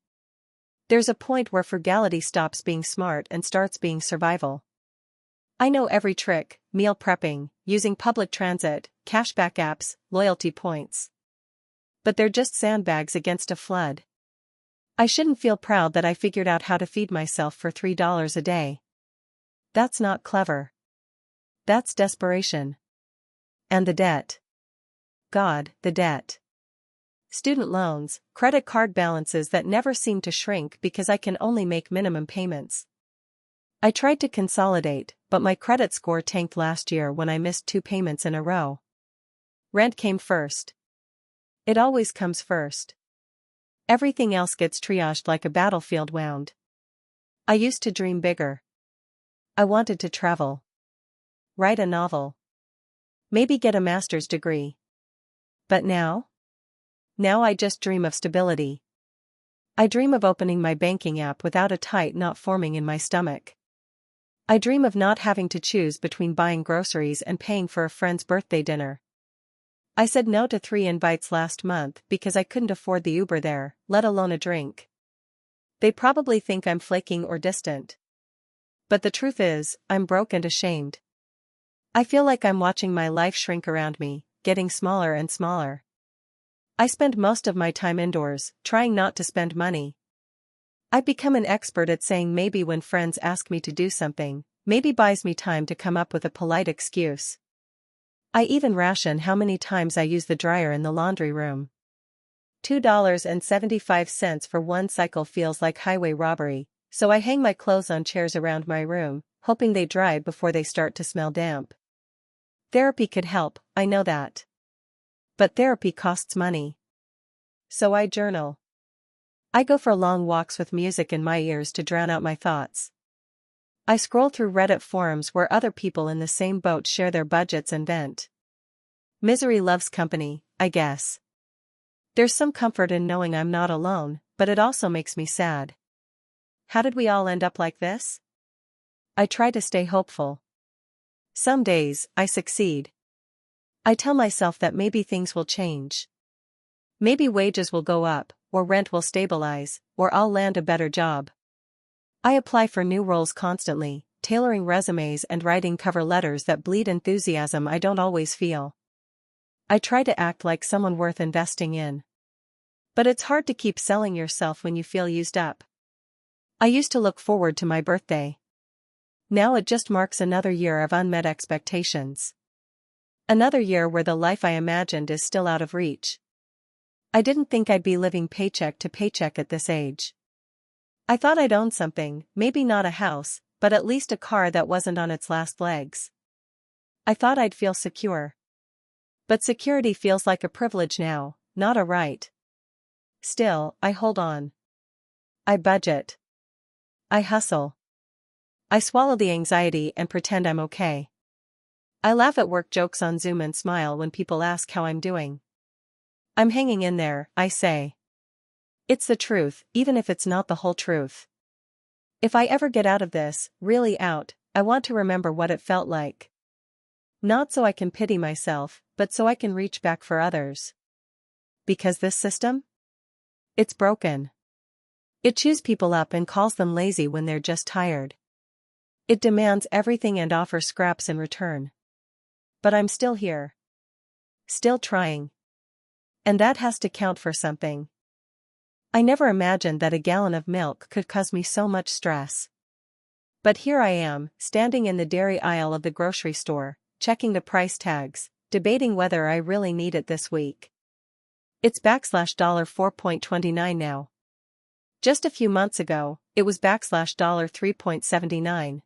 There's a point where frugality stops being smart and starts being survival. I know every trick: meal prepping, using public transit, cashback apps, loyalty points. But they're just sandbags against a flood. I shouldn't feel proud that I figured out how to feed myself for $3 a day. That's not clever. That's desperation. And the debt. God, the debt. Student loans, credit card balances that never seem to shrink because I can only make minimum payments. I tried to consolidate, but my credit score tanked last year when I missed 2 payments in a row. Rent came first. It always comes first. Everything else gets triaged like a battlefield wound. I used to dream bigger. I wanted to travel. Write a novel. Maybe get a master's degree. But now? Now I just dream of stability. I dream of opening my banking app without a tight knot forming in my stomach. I dream of not having to choose between buying groceries and paying for a friend's birthday dinner. I said no to 3 invites last month because I couldn't afford the Uber there, let alone a drink. They probably think I'm flaking or distant. But the truth is, I'm broke and ashamed. I feel like I'm watching my life shrink around me, getting smaller and smaller. I spend most of my time indoors, trying not to spend money. I've become an expert at saying maybe when friends ask me to do something, maybe buys me time to come up with a polite excuse. I even ration how many times I use the dryer in the laundry room. $2.75 for one cycle feels like highway robbery, so I hang my clothes on chairs around my room, hoping they dry before they start to smell damp. Therapy could help, I know that. But therapy costs money. So I journal. I go for long walks with music in my ears to drown out my thoughts. I scroll through Reddit forums where other people in the same boat share their budgets and vent. Misery loves company, I guess. There's some comfort in knowing I'm not alone, but it also makes me sad. How did we all end up like this? I try to stay hopeful. Some days, I succeed. I tell myself that maybe things will change. Maybe wages will go up, or rent will stabilize, or I'll land a better job. I apply for new roles constantly, tailoring resumes and writing cover letters that bleed enthusiasm I don't always feel. I try to act like someone worth investing in. But it's hard to keep selling yourself when you feel used up. I used to look forward to my birthday. Now it just marks another year of unmet expectations. Another year where the life I imagined is still out of reach. I didn't think I'd be living paycheck to paycheck at this age. I thought I'd own something, maybe not a house, but at least a car that wasn't on its last legs. I thought I'd feel secure. But security feels like a privilege now, not a right. Still, I hold on. I budget. I hustle. I swallow the anxiety and pretend I'm okay. I laugh at work jokes on Zoom and smile when people ask how I'm doing. I'm hanging in there, I say. It's the truth, even if it's not the whole truth. If I ever get out of this, really out, I want to remember what it felt like. Not so I can pity myself, but so I can reach back for others. Because this system? It's broken. It chews people up and calls them lazy when they're just tired. It demands everything and offers scraps in return. But I'm still here. Still trying. And that has to count for something. I never imagined that a gallon of milk could cause me so much stress. But here I am, standing in the dairy aisle of the grocery store, checking the price tags, debating whether I really need it this week. It's $4.29 now. Just a few months ago, it was $3.79.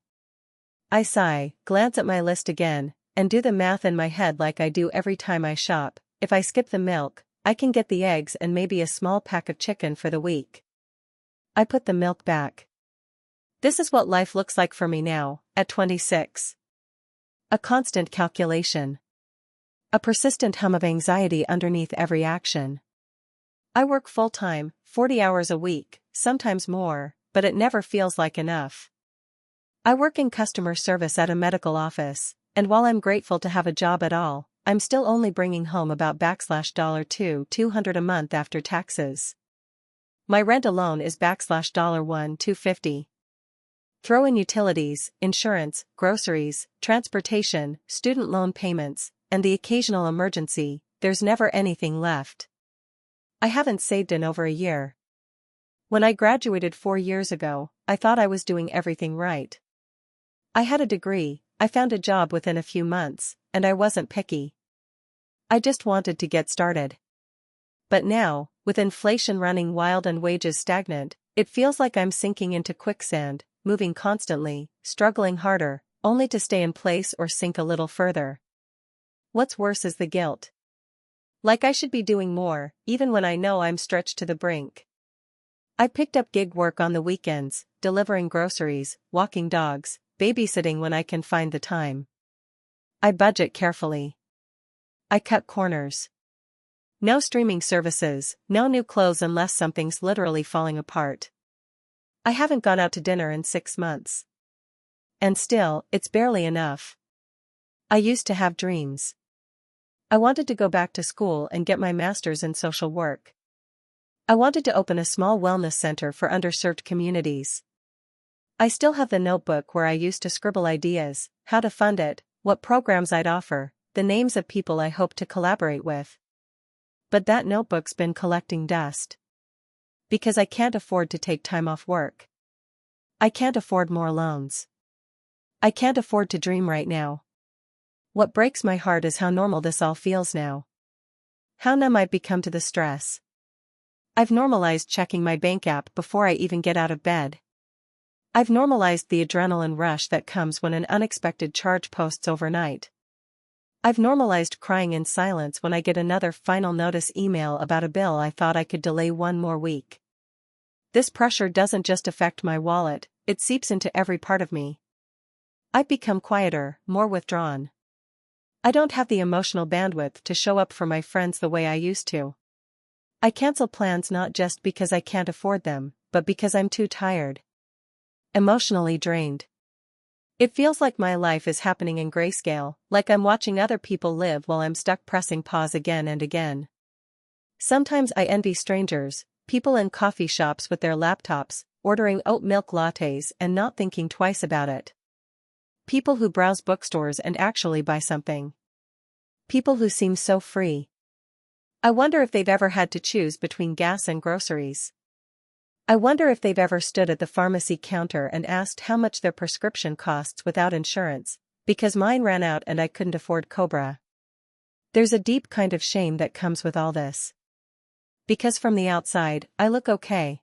I sigh, glance at my list again, and do the math in my head like I do every time I shop. If I skip the milk, I can get the eggs and maybe a small pack of chicken for the week. I put the milk back. This is what life looks like for me now, at 26. A constant calculation. A persistent hum of anxiety underneath every action. I work full-time, 40 hours a week, sometimes more, but it never feels like enough. I work in customer service at a medical office, and while I'm grateful to have a job at all, I'm still only bringing home about $200 a month after taxes. My rent alone is $250. Throw in utilities, insurance, groceries, transportation, student loan payments, and the occasional emergency, there's never anything left. I haven't saved in over a year. When I graduated 4 years ago, I thought I was doing everything right. I had a degree, I found a job within a few months, and I wasn't picky. I just wanted to get started. But now, with inflation running wild and wages stagnant, it feels like I'm sinking into quicksand, moving constantly, struggling harder, only to stay in place or sink a little further. What's worse is the guilt. Like I should be doing more, even when I know I'm stretched to the brink. I picked up gig work on the weekends, delivering groceries, walking dogs, babysitting when I can find the time. I budget carefully. I cut corners. No streaming services, no new clothes unless something's literally falling apart. I haven't gone out to dinner in 6 months. And still, it's barely enough. I used to have dreams. I wanted to go back to school and get my master's in social work. I wanted to open a small wellness center for underserved communities. I still have the notebook where I used to scribble ideas, how to fund it, what programs I'd offer, the names of people I hope to collaborate with. But that notebook's been collecting dust. Because I can't afford to take time off work. I can't afford more loans. I can't afford to dream right now. What breaks my heart is how normal this all feels now. How numb I've become to the stress. I've normalized checking my bank app before I even get out of bed. I've normalized the adrenaline rush that comes when an unexpected charge posts overnight. I've normalized crying in silence when I get another final notice email about a bill I thought I could delay 1 more week. This pressure doesn't just affect my wallet, it seeps into every part of me. I've become quieter, more withdrawn. I don't have the emotional bandwidth to show up for my friends the way I used to. I cancel plans not just because I can't afford them, but because I'm too tired. Emotionally drained. It feels like my life is happening in grayscale, like I'm watching other people live while I'm stuck pressing pause again and again. Sometimes I envy strangers, people in coffee shops with their laptops, ordering oat milk lattes and not thinking twice about it. People who browse bookstores and actually buy something. People who seem so free. I wonder if they've ever had to choose between gas and groceries. I wonder if they've ever stood at the pharmacy counter and asked how much their prescription costs without insurance, because mine ran out and I couldn't afford Cobra. There's a deep kind of shame that comes with all this. Because from the outside, I look okay.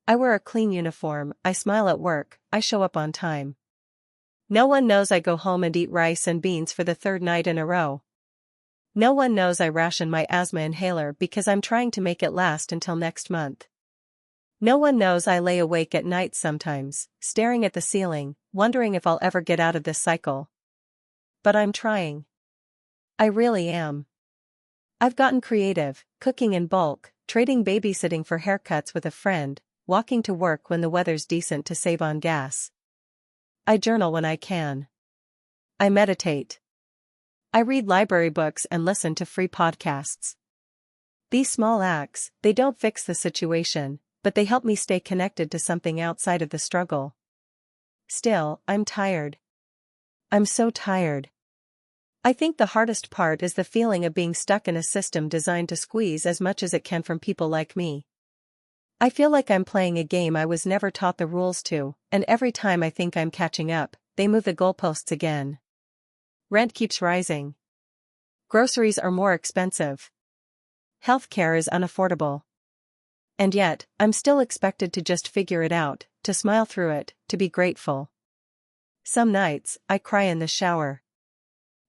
I wear a clean uniform, I smile at work, I show up on time. No one knows I go home and eat rice and beans for the third night in a row. No one knows I ration my asthma inhaler because I'm trying to make it last until next month. No one knows I lay awake at night sometimes, staring at the ceiling, wondering if I'll ever get out of this cycle. But I'm trying. I really am. I've gotten creative, cooking in bulk, trading babysitting for haircuts with a friend, walking to work when the weather's decent to save on gas. I journal when I can. I meditate. I read library books and listen to free podcasts. These small acts, they don't fix the situation, but they help me stay connected to something outside of the struggle. Still, I'm tired. I'm so tired. I think the hardest part is the feeling of being stuck in a system designed to squeeze as much as it can from people like me. I feel like I'm playing a game I was never taught the rules to, and every time I think I'm catching up, they move the goalposts again. Rent keeps rising. Groceries are more expensive. Healthcare is unaffordable. And yet, I'm still expected to just figure it out, to smile through it, to be grateful. Some nights, I cry in the shower.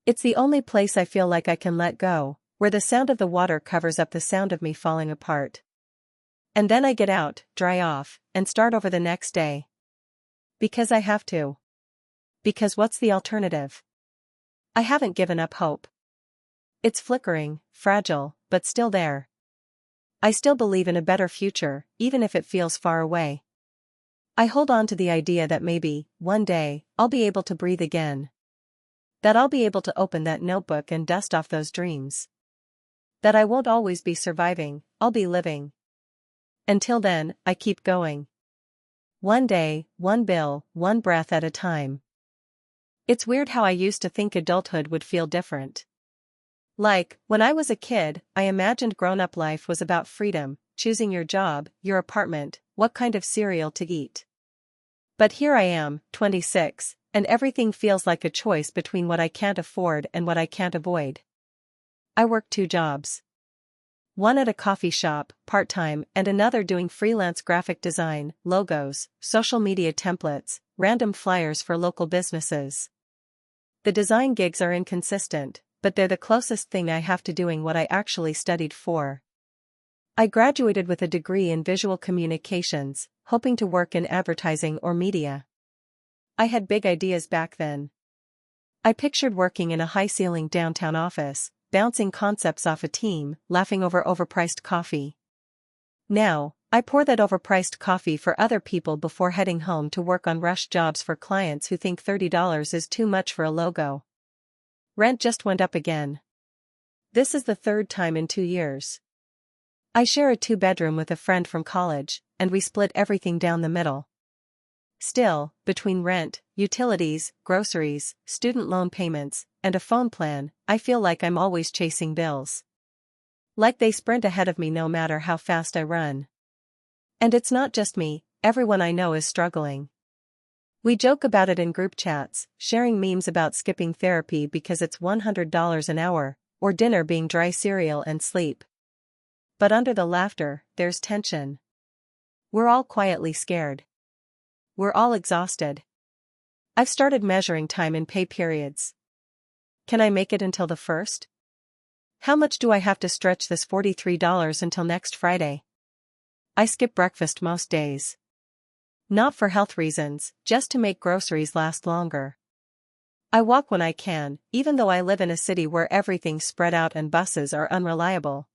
It's the only place I feel like I can let go, where the sound of the water covers up the sound of me falling apart. And then I get out, dry off, and start over the next day. Because I have to. Because what's the alternative? I haven't given up hope. It's flickering, fragile, but still there. I still believe in a better future, even if it feels far away. I hold on to the idea that maybe, one day, I'll be able to breathe again. That I'll be able to open that notebook and dust off those dreams. That I won't always be surviving, I'll be living. Until then, I keep going. One day, one bill, one breath at a time. It's weird how I used to think adulthood would feel different. Like, when I was a kid, I imagined grown-up life was about freedom, choosing your job, your apartment, what kind of cereal to eat. But here I am, 26, and everything feels like a choice between what I can't afford and what I can't avoid. I work 2 jobs. One at a coffee shop, part-time, and another doing freelance graphic design, logos, social media templates, random flyers for local businesses. The design gigs are inconsistent, but they're the closest thing I have to doing what I actually studied for. I graduated with a degree in visual communications, hoping to work in advertising or media. I had big ideas back then. I pictured working in a high-ceiling downtown office, bouncing concepts off a team, laughing over overpriced coffee. Now, I pour that overpriced coffee for other people before heading home to work on rush jobs for clients who think $30 is too much for a logo. Rent just went up again. This is the 3rd time in 2 years. I share a 2-bedroom with a friend from college, and we split everything down the middle. Still, between rent, utilities, groceries, student loan payments, and a phone plan, I feel like I'm always chasing bills. Like they sprint ahead of me no matter how fast I run. And it's not just me, everyone I know is struggling. We joke about it in group chats, sharing memes about skipping therapy because it's $100 an hour, or dinner being dry cereal and sleep. But under the laughter, there's tension. We're all quietly scared. We're all exhausted. I've started measuring time in pay periods. Can I make it until the 1st? How much do I have to stretch this $43 until next Friday? I skip breakfast most days. Not for health reasons, just to make groceries last longer. I walk when I can, even though I live in a city where everything's spread out and buses are unreliable.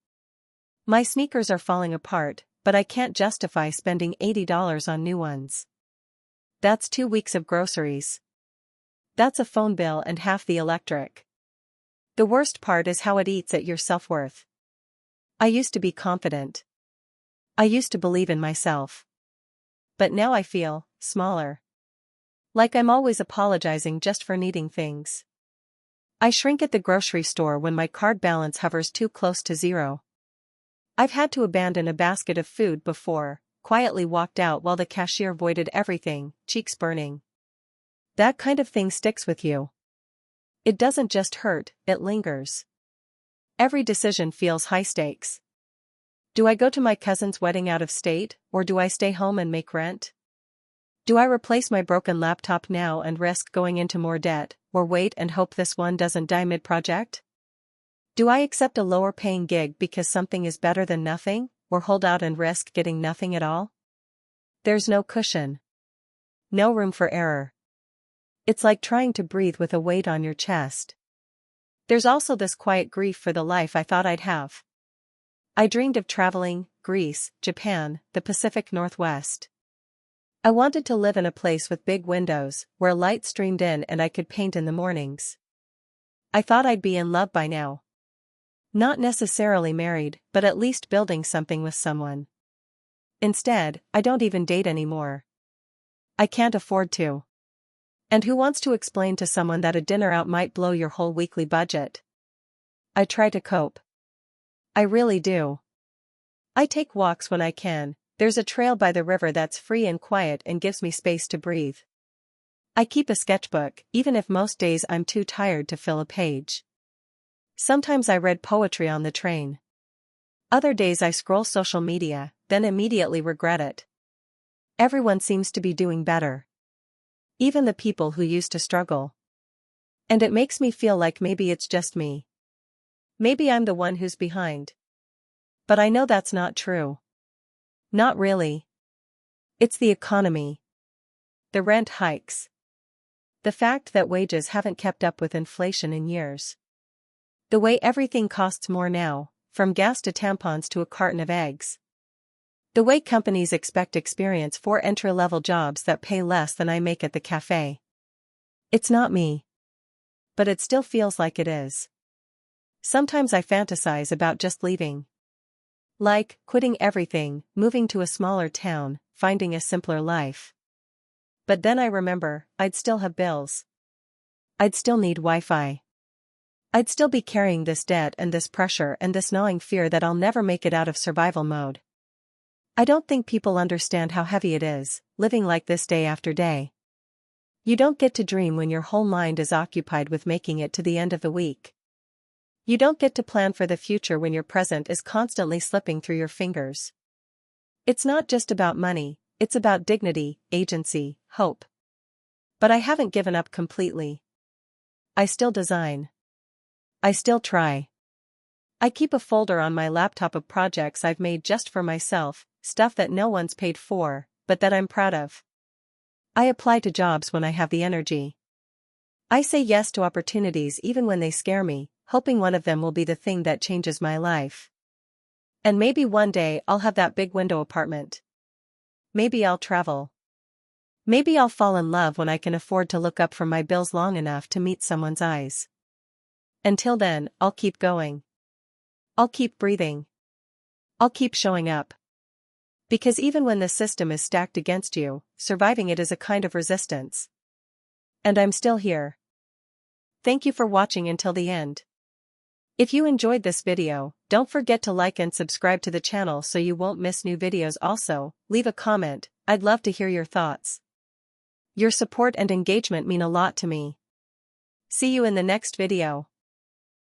My sneakers are falling apart, but I can't justify spending $80 on new ones. That's 2 weeks of groceries. That's a phone bill and half the electric. The worst part is how it eats at your self-worth. I used to be confident. I used to believe in myself. But now I feel smaller. Like I'm always apologizing just for needing things. I shrink at the grocery store when my card balance hovers too close to zero. I've had to abandon a basket of food before, quietly walked out while the cashier voided everything, cheeks burning. That kind of thing sticks with you. It doesn't just hurt, it lingers. Every decision feels high stakes. Do I go to my cousin's wedding out of state, or do I stay home and make rent? Do I replace my broken laptop now and risk going into more debt, or wait and hope this one doesn't die mid-project? Do I accept a lower-paying gig because something is better than nothing, or hold out and risk getting nothing at all? There's no cushion. No room for error. It's like trying to breathe with a weight on your chest. There's also this quiet grief for the life I thought I'd have. I dreamed of traveling, Greece, Japan, the Pacific Northwest. I wanted to live in a place with big windows, where light streamed in and I could paint in the mornings. I thought I'd be in love by now. Not necessarily married, but at least building something with someone. Instead, I don't even date anymore. I can't afford to. And who wants to explain to someone that a dinner out might blow your whole weekly budget? I try to cope. I really do. I take walks when I can. There's a trail by the river that's free and quiet and gives me space to breathe. I keep a sketchbook, even if most days I'm too tired to fill a page. Sometimes I read poetry on the train. Other days I scroll social media, then immediately regret it. Everyone seems to be doing better. Even the people who used to struggle. And it makes me feel like maybe it's just me. Maybe I'm the one who's behind. But I know that's not true. Not really. It's the economy. The rent hikes. The fact that wages haven't kept up with inflation in years. The way everything costs more now, from gas to tampons to a carton of eggs. The way companies expect experience for entry-level jobs that pay less than I make at the cafe. It's not me. But it still feels like it is. Sometimes I fantasize about just leaving. Like, quitting everything, moving to a smaller town, finding a simpler life. But then I remember, I'd still have bills. I'd still need Wi-Fi. I'd still be carrying this debt and this pressure and this gnawing fear that I'll never make it out of survival mode. I don't think people understand how heavy it is, living like this day after day. You don't get to dream when your whole mind is occupied with making it to the end of the week. You don't get to plan for the future when your present is constantly slipping through your fingers. It's not just about money, it's about dignity, agency, hope. But I haven't given up completely. I still design. I still try. I keep a folder on my laptop of projects I've made just for myself, stuff that no one's paid for, but that I'm proud of. I apply to jobs when I have the energy. I say yes to opportunities even when they scare me, hoping one of them will be the thing that changes my life. And maybe one day I'll have that big window apartment. Maybe I'll travel. Maybe I'll fall in love when I can afford to look up from my bills long enough to meet someone's eyes. Until then, I'll keep going. I'll keep breathing. I'll keep showing up. Because even when the system is stacked against you, surviving it is a kind of resistance. And I'm still here. Thank you for watching until the end. If you enjoyed this video, don't forget to like and subscribe to the channel so you won't miss new videos. Also, leave a comment, I'd love to hear your thoughts. Your support and engagement mean a lot to me. See you in the next video.